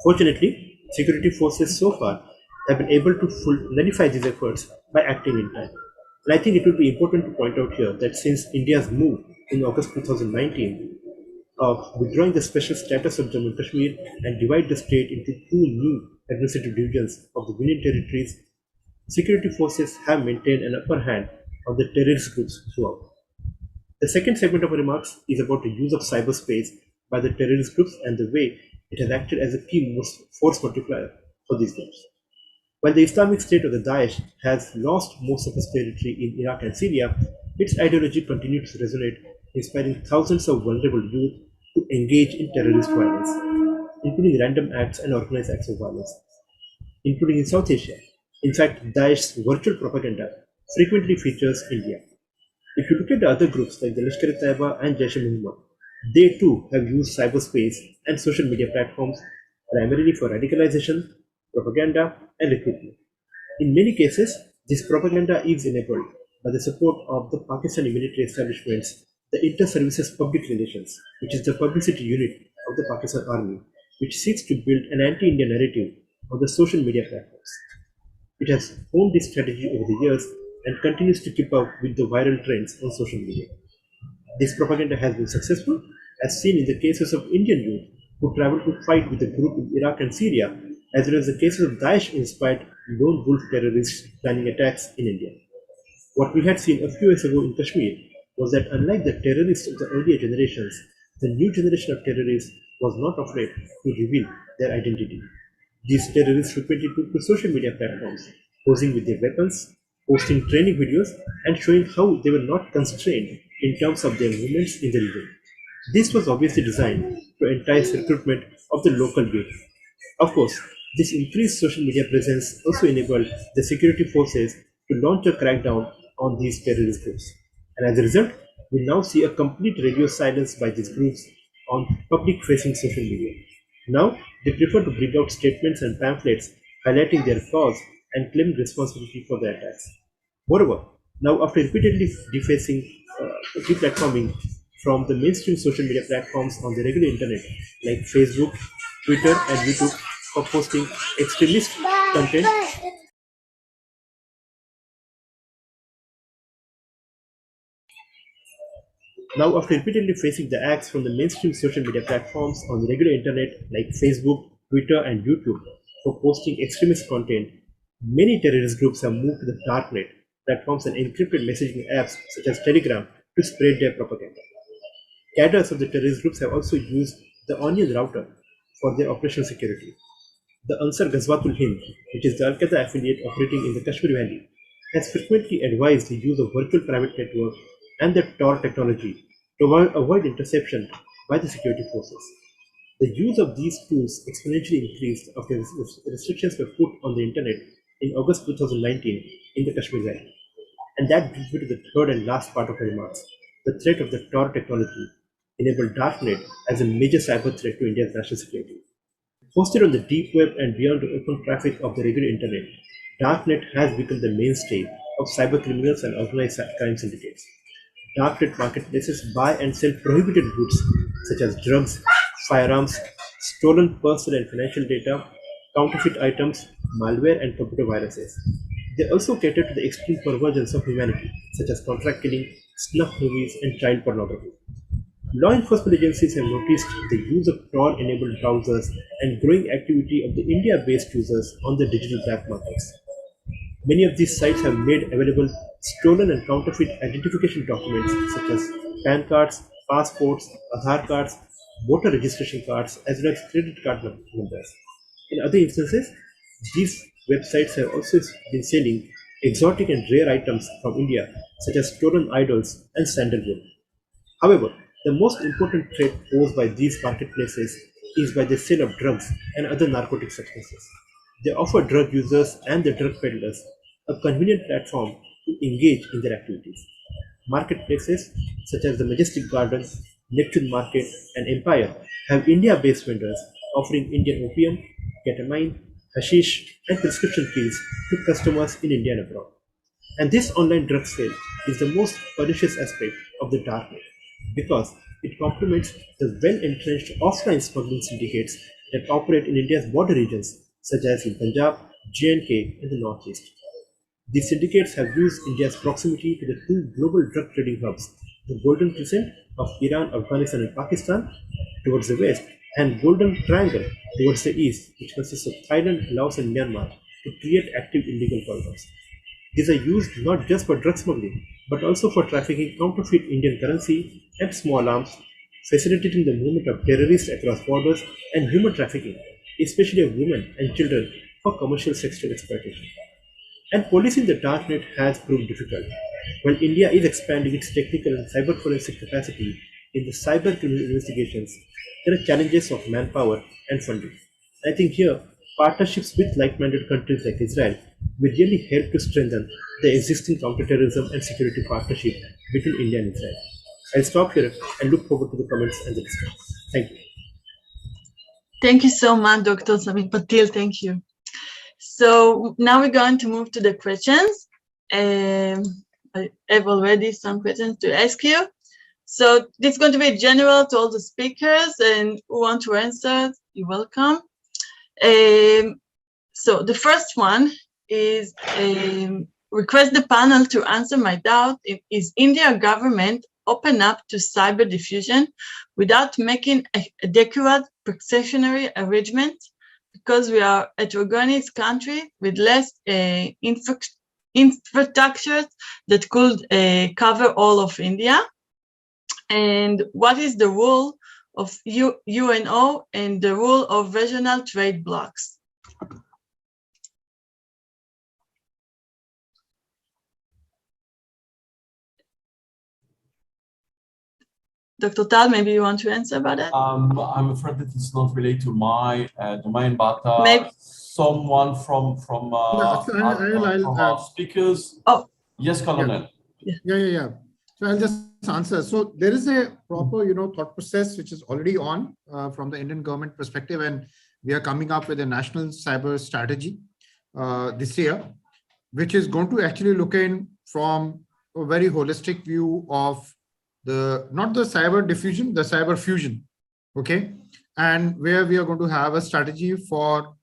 Fortunately, security forces so far have been able to nullify these efforts by acting in time. And I think it would be important to point out here that since India's move in August 2019 of withdrawing the special status of Jammu and Kashmir and divide the state into two new administrative divisions of the Union territories, security forces have maintained an upper hand of the terrorist groups throughout. The second segment of our remarks is about the use of cyberspace by the terrorist groups and the way it has acted as a key force multiplier for these groups. While the Islamic State of the Daesh has lost most of its territory in Iraq and Syria, its ideology continues to resonate, inspiring thousands of vulnerable youth to engage in terrorist violence, including random acts and organized acts of violence, including in South Asia. In fact, Daesh's virtual propaganda frequently features India. If you look at the other groups like the Lashkar-e-Taiba and Jaish-e-Mohammed, they too have used cyberspace and social media platforms primarily for radicalization, propaganda, and recruitment. In many cases, this propaganda is enabled by the support of the Pakistani military establishments, the Inter-Services Public Relations, which is the publicity unit of the Pakistan Army, which seeks to build an anti-India narrative on the social media platforms. It has honed this strategy over the years and continues to keep up with the viral trends on social media. This propaganda has been successful, as seen in the cases of Indian youth who traveled to fight with the group in Iraq and Syria, as well as the cases of Daesh-inspired lone wolf terrorists planning attacks in India. What we had seen a few years ago in Kashmir was that unlike the terrorists of the earlier generations, the new generation of terrorists was not afraid to reveal their identity. These terrorists frequently took to social media platforms, posing with their weapons, posting training videos, and showing how they were not constrained in terms of their movements in the region. This was obviously designed to entice recruitment of the local youth. Of course, this increased social media presence also enabled the security forces to launch a crackdown on these terrorist groups. And as a result, we now see a complete radio silence by these groups on public-facing social media. Now, they prefer to bring out statements and pamphlets highlighting their cause and claiming responsibility for the attacks. Moreover, now after repeatedly deplatforming from the mainstream social media platforms on the regular internet like Facebook, Twitter, and YouTube for posting extremist content. Now, after repeatedly facing the acts from the mainstream social media platforms on the regular internet like Facebook, Twitter, and YouTube for posting extremist content, many terrorist groups have moved to the darknet platforms and encrypted messaging apps such as Telegram to spread their propaganda. Cadres of the terrorist groups have also used the Onion router for their operational security. The Ansar Ghazwatul Hind, which is the Al-Qaeda affiliate operating in the Kashmir Valley, has frequently advised the use of virtual private network and the Tor technology to avoid interception by the security forces. The use of these tools exponentially increased after restrictions were put on the internet in August 2019 in the Kashmir Valley. And that brings me to the third and last part of my remarks, the threat of the Tor technology enabled darknet as a major cyber threat to India's national security. Hosted on the deep web and beyond the open traffic of the regular internet, darknet has become the mainstay of cyber criminals and organized crime syndicates. Darknet marketplaces buy and sell prohibited goods such as drugs, firearms, stolen personal and financial data, counterfeit items, malware, and computer viruses. They also cater to the extreme perversions of humanity, such as contract killing, snuff movies, and child pornography. Law enforcement agencies have noticed the use of Tor-enabled browsers and growing activity of the India-based users on the digital black markets. Many of these sites have made available stolen and counterfeit identification documents such as PAN cards, passports, Aadhaar cards, voter registration cards, as well as credit card numbers. In other instances, these websites have also been selling exotic and rare items from India, such as stolen idols and sandalwood. However, the most important threat posed by these marketplaces is by the sale of drugs and other narcotic substances. They offer drug users and the drug peddlers a convenient platform to engage in their activities. Marketplaces such as the Majestic Garden, Neptune Market, and Empire have India-based vendors offering Indian opium, ketamine, hashish, and prescription pills to customers in India and abroad. And this online drug sale is the most pernicious aspect of the darknet because it complements the well-entrenched offline smuggling syndicates that operate in India's border regions, such as in Punjab, J&K, and the Northeast. These syndicates have used India's proximity to the two global drug trading hubs, the Golden Crescent of Iran, Afghanistan, and Pakistan towards the west, and Golden Triangle towards the east, which consists of Thailand, Laos, and Myanmar, to create active illegal corridors. These are used not just for drug smuggling, but also for trafficking counterfeit Indian currency and small arms, facilitating the movement of terrorists across borders, and human trafficking, especially of women and children, for commercial sexual exploitation. And policing the darknet has proved difficult. While India is expanding its technical and cyber forensic capacity in the cyber criminal investigations, there are challenges of manpower and funding. I think here, partnerships with like-minded countries like Israel will really help to strengthen the existing counterterrorism and security partnership between India and Israel. I'll stop here and look forward to the comments and the discussion. Thank you. Thank you so much, Dr. Samir Patil. Thank you. So now we're going to move to the questions. I have already some questions to ask you. So this is going to be general to all the speakers, and who want to answer, you're welcome. So the first one is request the panel to answer my doubt. Is India government open up to cyber diffusion without making adequate precautionary arrangements? Because we are a heterogeneous country with less infrastructure that could cover all of India. And what is the role of UNO and the role of regional trade blocs? Dr. Tal, maybe you want to answer about that? I'm afraid that it's not related to my domain, but someone from our speakers. Oh, yes, Colonel. Yeah. So I'll just answer. So there is a proper, thought process which is already on from the Indian government perspective, and we are coming up with a national cyber strategy this year, which is going to actually look in from a very holistic view of not the cyber diffusion, the cyber fusion. Okay. And where we are going to have a strategy for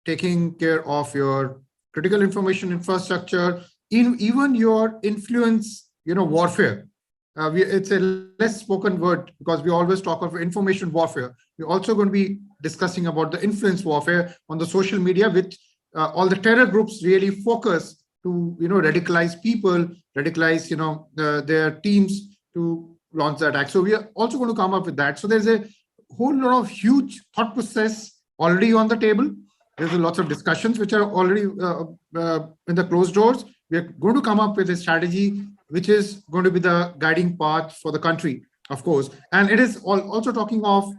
taking care of your critical information infrastructure, even your influence, warfare. It's a less spoken word because we always talk of information warfare. We're also going to be discussing about the influence warfare on the social media, which all the terror groups really focus to, radicalize people, radicalize, their teams to launch the attack. So we are also going to come up with that. So there's a whole lot of huge thought process already on the table. There's lots of discussions which are already in the closed doors. We are going to come up with a strategy which is going to be the guiding path for the country, of course. And it is also talking of,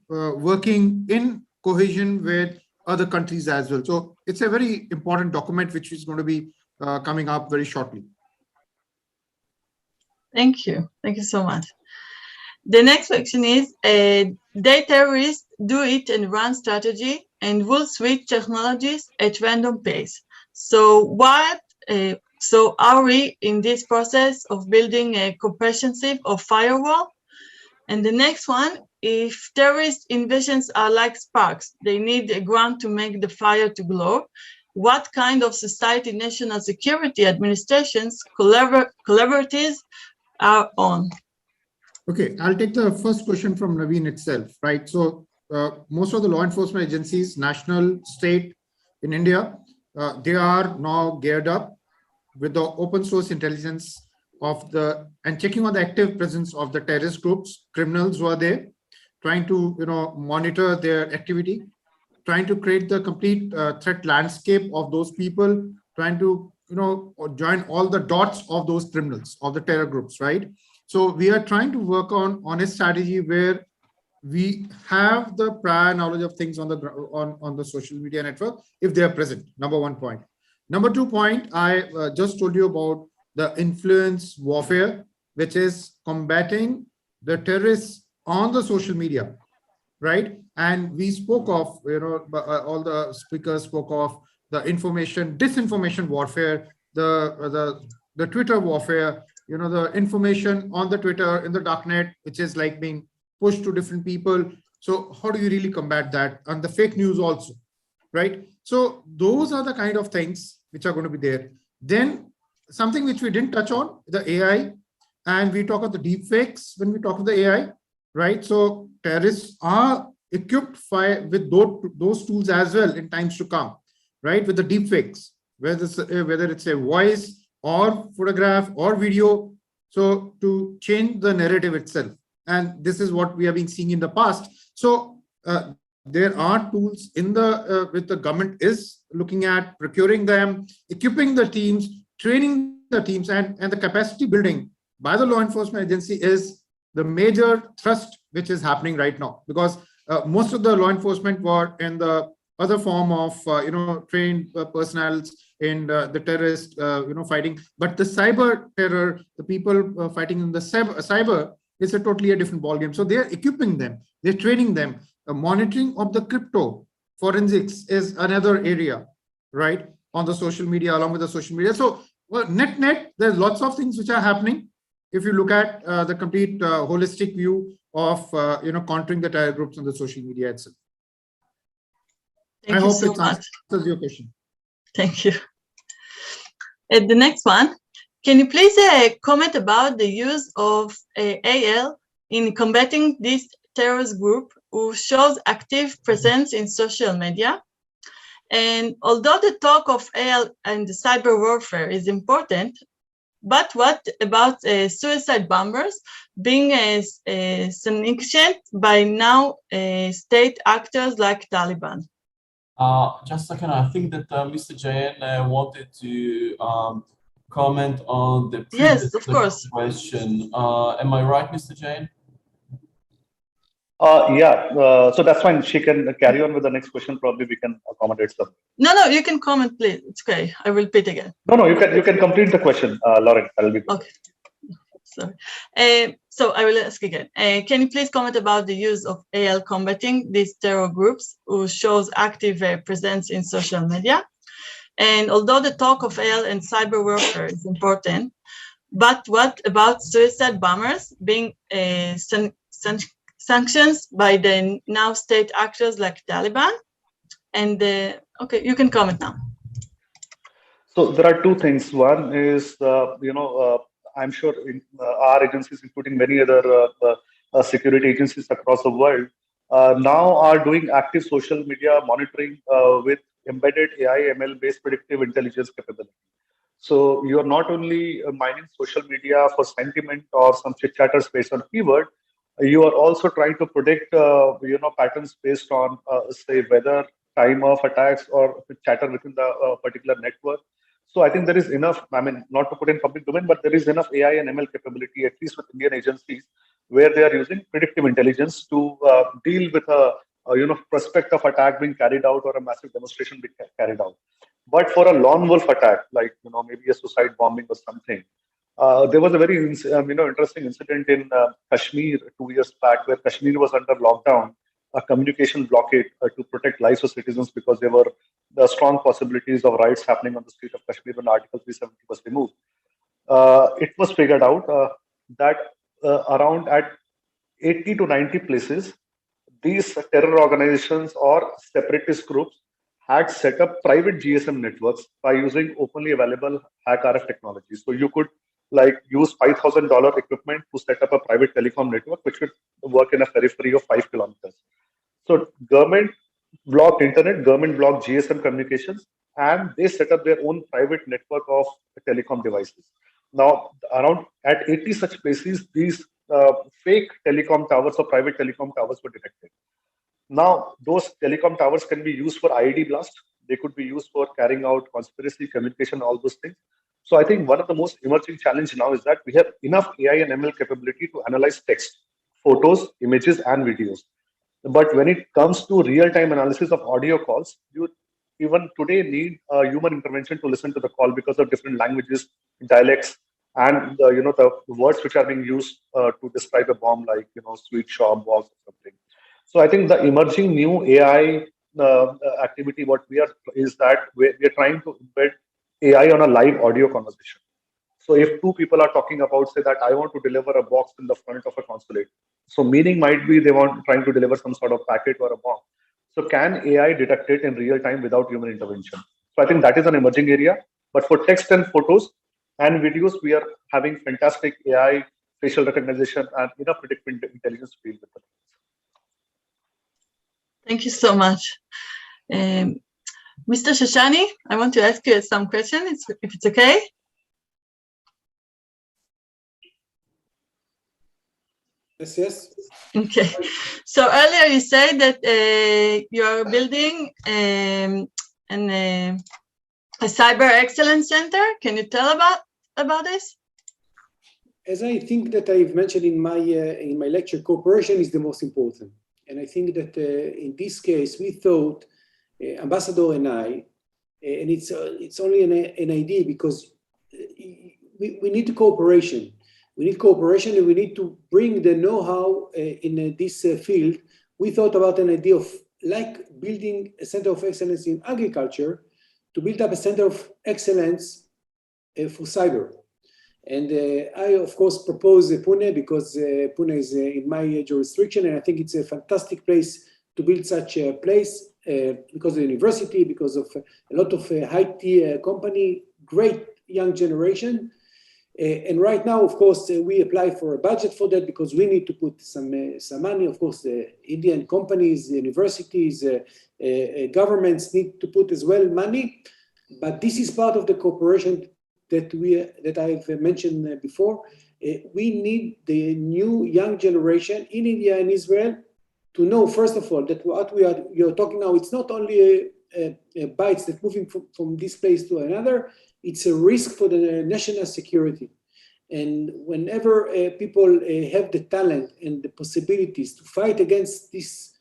working in cohesion with other countries as well. So it's a very important document which is going to be coming up very shortly. Thank you. Thank you so much. The next question is, they terrorists do it and run strategy and will switch technologies at random pace. So so are we in this process of building a comprehensive or firewall? And the next one, if terrorist invasions are like sparks, they need a ground to make the fire to glow. What kind of society national security administrations collaboratives are on? Okay, I'll take the first question from Naveen itself, right? So most of the law enforcement agencies, national, state in India, they are now geared up with the open source intelligence and checking on the active presence of the terrorist groups, criminals who are there, trying to, monitor their activity, trying to create the complete threat landscape of those people, trying to, join all the dots of those criminals, of the terror groups, right? So we are trying to work on a strategy where we have the prior knowledge of things on the social media network if they are present. Number one point. Number 2 point, I just told you about the influence warfare, which is combating the terrorists on the social media, right? And we spoke of, all the speakers spoke of the disinformation warfare, the Twitter warfare, the information on the Twitter in the darknet, which is like being pushed to different people. So how do you really combat that? And the fake news also, right? So those are the kind of things which are going to be there. Then something which we didn't touch on, the AI, and we talk of the deep fakes when we talk of the AI, right? So terrorists are equipped with those tools as well in times to come, right? With the deep fakes, whether it's a voice or photograph or video, so to change the narrative itself. And this is what we have been seeing in the past. So there are tools in which the government is looking at procuring them, equipping the teams, training the teams, and the capacity building by the law enforcement agency is the major thrust which is happening right now, because most of the law enforcement were in the other form of trained personnel in the terrorist fighting, but the cyber terror, the people fighting in the cyber is a totally different ballgame. So they're equipping them, they're training them. Monitoring of the crypto forensics is another area, right, on the social media, along with the social media. So net, there's lots of things which are happening. If you look at the complete holistic view of countering the terror groups on the social media itself. Thank you so much. Answers your question. Thank you. The next one, can you please comment about the use of AL in combating this terrorist group who shows active presence in social media? And although the talk of AL and the cyber warfare is important, but what about suicide bombers being sanctioned by now state actors like Taliban? Just a second, I think that Mr. Jayan wanted to comment on the previous yes, of course. question. Am I right, Mr. Jayan? Yeah, so that's fine. She can carry on with the next question. Probably we can accommodate some. No, you can comment, please. It's okay. I will repeat again. No, you can complete the question, Lauren. I'll be good. Okay. Sorry. So I will ask again. Can you please comment about the use of AL combating these terror groups who shows active presence in social media? And although the talk of AL and cyber warfare is important, But what about suicide bombers being sanctions by the now state actors like Taliban? And okay, you can comment now. So there are two things. One is, I'm sure our agencies, including many other security agencies across the world, now are doing active social media monitoring with embedded AI ML based predictive intelligence capability. So you are not only mining social media for sentiment or some chit chatters based on keyword, you are also trying to predict patterns based on say weather, time of attacks, or chatter within the particular network. So I think there is enough. I mean, not to put in public domain, but there is enough AI and ML capability, at least with Indian agencies, where they are using predictive intelligence to deal with a prospect of attack being carried out or a massive demonstration being carried out. But for a lone wolf attack, like maybe a suicide bombing or something, there was a very interesting incident in Kashmir 2 years back, where Kashmir was under lockdown, a communication blockade to protect lives of citizens because there were the strong possibilities of riots happening on the street of Kashmir when Article 370 was removed. It was figured out that around at 80 to 90 places, these terror organizations or separatist groups had set up private GSM networks by using openly available HackRF technology. So you could use $5,000 equipment to set up a private telecom network, which would work in a periphery of 5 kilometers. So government blocked internet, government blocked GSM communications, and they set up their own private network of telecom devices. Now, around at 80 such places, these fake telecom towers or private telecom towers were detected. Now, those telecom towers can be used for IED blast. They could be used for carrying out conspiracy, communication, all those things. So I think one of the most emerging challenge now is that we have enough AI and ML capability to analyze text, photos, images, and videos. But when it comes to real-time analysis of audio calls, you even today need human intervention to listen to the call because of different languages, dialects, and the words which are being used to describe a bomb, like sweet shop, box, or something. So I think the emerging new AI activity, what we are is that we are trying to embed AI on a live audio conversation. So if two people are talking about, say that I want to deliver a box in the front of a consulate, so meaning might be they want trying to deliver some sort of packet or a bomb. So can AI detect it in real time without human intervention? So I think that is an emerging area. But for text and photos and videos, we are having fantastic AI, facial recognition, and predictive intelligence to deal with them. Thank you so much. Mr. Shoshani, I want to ask you some questions, if it's okay. Yes. Okay. So earlier you said that you are building a cyber excellence center. Can you tell about this? As I think that I've mentioned in my lecture, cooperation is the most important. And I think that in this case, we thought, Ambassador and I, and it's only an idea because we need cooperation. We need cooperation and we need to bring the know-how in this field. We thought about an idea of building a center of excellence in agriculture to build up a center of excellence for cyber. And I, of course, propose Pune because Pune is in my jurisdiction, and I think it's a fantastic place to build such a place because of the university, because of a lot of high-tech company, great young generation. And right now, of course, we apply for a budget for that because we need to put some money. Of course, the Indian companies, universities, governments need to put as well money. But this is part of the cooperation that I've mentioned before. We need the new young generation in India and Israel to know, first of all, that what you're talking now, it's not only bytes that moving from this place to another, it's a risk for the national security. And whenever people have the talent and the possibilities to fight against these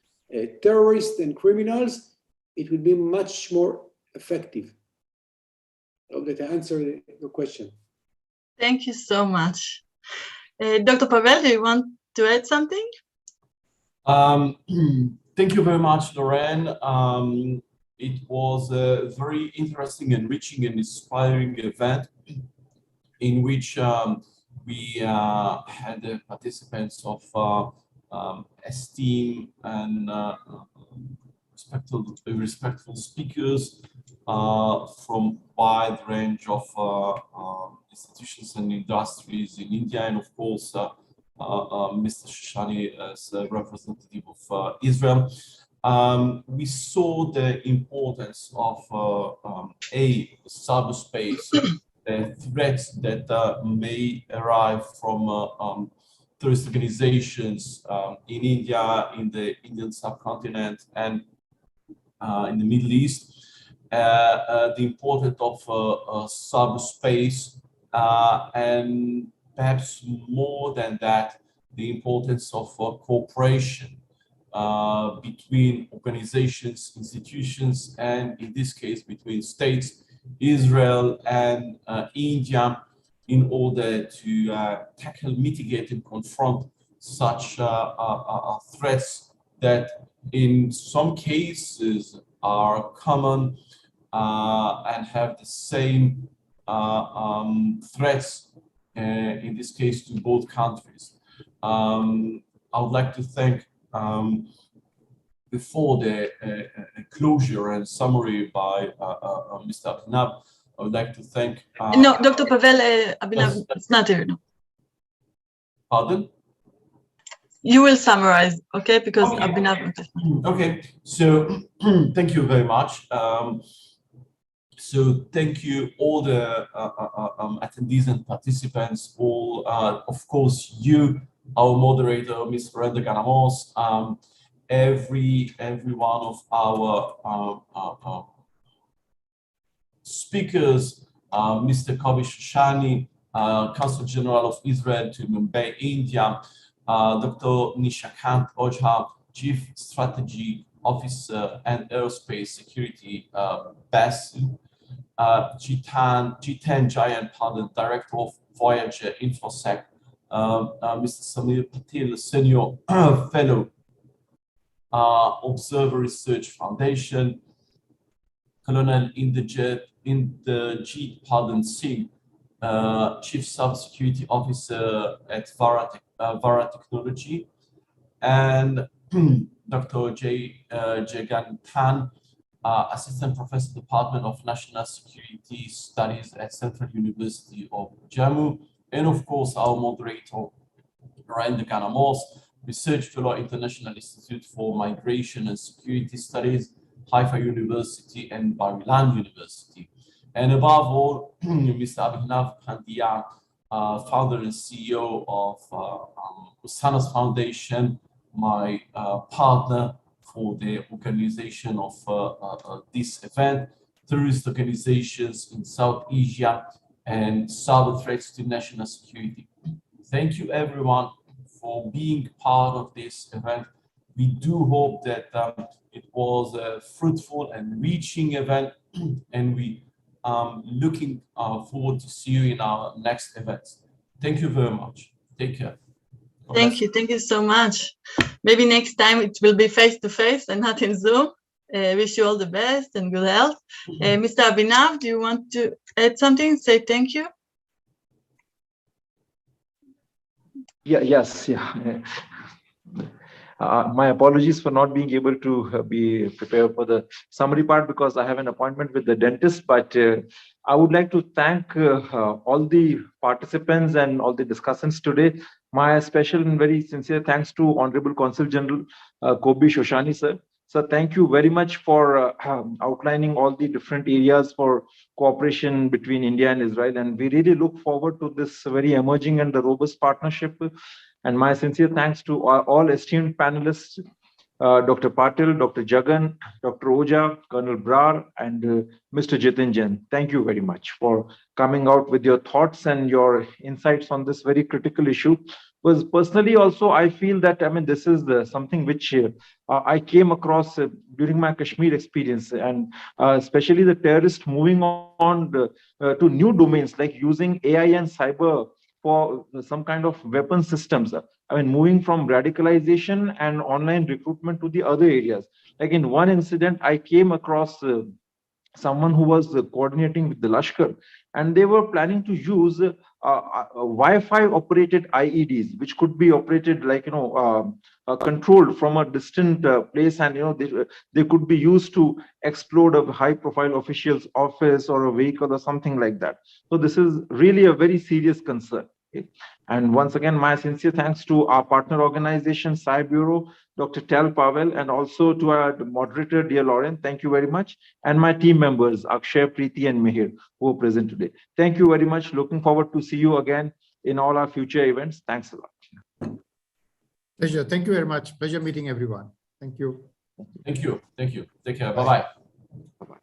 terrorists and criminals, it will be much more effective. I hope that I answered your question. Thank you so much. Dr. Pavel, do you want to add something? Thank you very much, Lorraine. It was a very interesting, enriching, and inspiring event. in which we had the participants of esteemed and respectful speakers from wide range of institutions and industries in India, and of course Mr. Shoshani as a representative of Israel. We saw the importance of cyberspace, the threats that may arrive from terrorist organizations in India, in the Indian subcontinent, and in the Middle East. The importance of cyberspace, and perhaps more than that, the importance of cooperation between organizations, institutions, and in this case, between states, Israel and India, in order to tackle, mitigate, and confront such threats that in some cases are common and have the same threats, in this case, to both countries. I would like to thank, before the closure and summary by Mr. Abhinav, I would like to thank... no, Dr. Pavel, Abhinav, it's not here. No. Pardon? You will summarize, okay? Because okay. Abhinav... Okay, so thank you very much. So thank you all the attendees and participants, all, of course, you, our moderator, Ms. Brenda Ganamos, every one of our speakers, Mr. Kobi Shoshani, Consul General of Israel to Mumbai, India, Dr. Nishakant Ojha, Chief Strategy Officer and Aerospace Security, BASI, Jiten Jayan, Director of Voyager InfoSec, Mr. Samir Patil, Senior Fellow, Observer Research Foundation, Colonel Inderjeet Singh, Chief Cybersecurity Officer at Vara Technology, and Dr. Jagan Khan, Assistant Professor, Department of National Security Studies at Central University of Jammu, and of course our moderator, Ryan Ganamos, Research Fellow, International Institute for Migration and Security Studies, Haifa University and Bar-Ilan University. And above all, Mr. Abhinav Pandya, founder and CEO of Usanas Foundation, my partner for the organization of this event, terrorist organizations in South Asia and cyber threats to national security. Thank you everyone for being part of this event. We do hope that it was a fruitful and reaching event, and we looking forward to see you in our next events. Thank you very much. Take care. Thank you so much. Maybe next time it will be face-to-face and not in Zoom. Wish you all the best and good health. Mr. Abhinav, do you want to add something? Say thank you. Yes. My apologies for not being able to be prepared for the summary part because I have an appointment with the dentist, but I would like to thank all the participants and all the discussants today. My special and very sincere thanks to Honorable Consul General Kobi Shoshani, sir. So thank you very much for outlining all the different areas for cooperation between India and Israel. And we really look forward to this very emerging and the robust partnership. And my sincere thanks to all esteemed panelists, Dr. Patil, Dr. Jagan, Dr. Oja, Colonel Brar, and Mr. Jitin Jain. Thank you very much for coming out with your thoughts and your insights on this very critical issue. Because personally also, I feel that, this is something which I came across during my Kashmir experience, and especially the terrorists moving on to new domains like using AI and cyber for some kind of weapon systems. Moving from radicalization and online recruitment to the other areas. Like in one incident, I came across someone who was coordinating with the Lashkar, and they were planning to use Wi-Fi operated IEDs, which could be operated like, controlled from a distant place, and they could be used to explode a high-profile official's office or a vehicle or something like that. So this is really a very serious concern. Okay? And once again, my sincere thanks to our partner organization, CyBureau, Dr. Tal Pavel, and also to our moderator, dear Lauren. Thank you very much. And my team members, Akshay, Preeti, and Mihir, who are present today. Thank you very much. Looking forward to see you again in all our future events. Thanks a lot. Pleasure. Thank you very much. Pleasure meeting everyone. Thank you. Thank you. Thank you. Take care. Bye-bye. Bye-bye.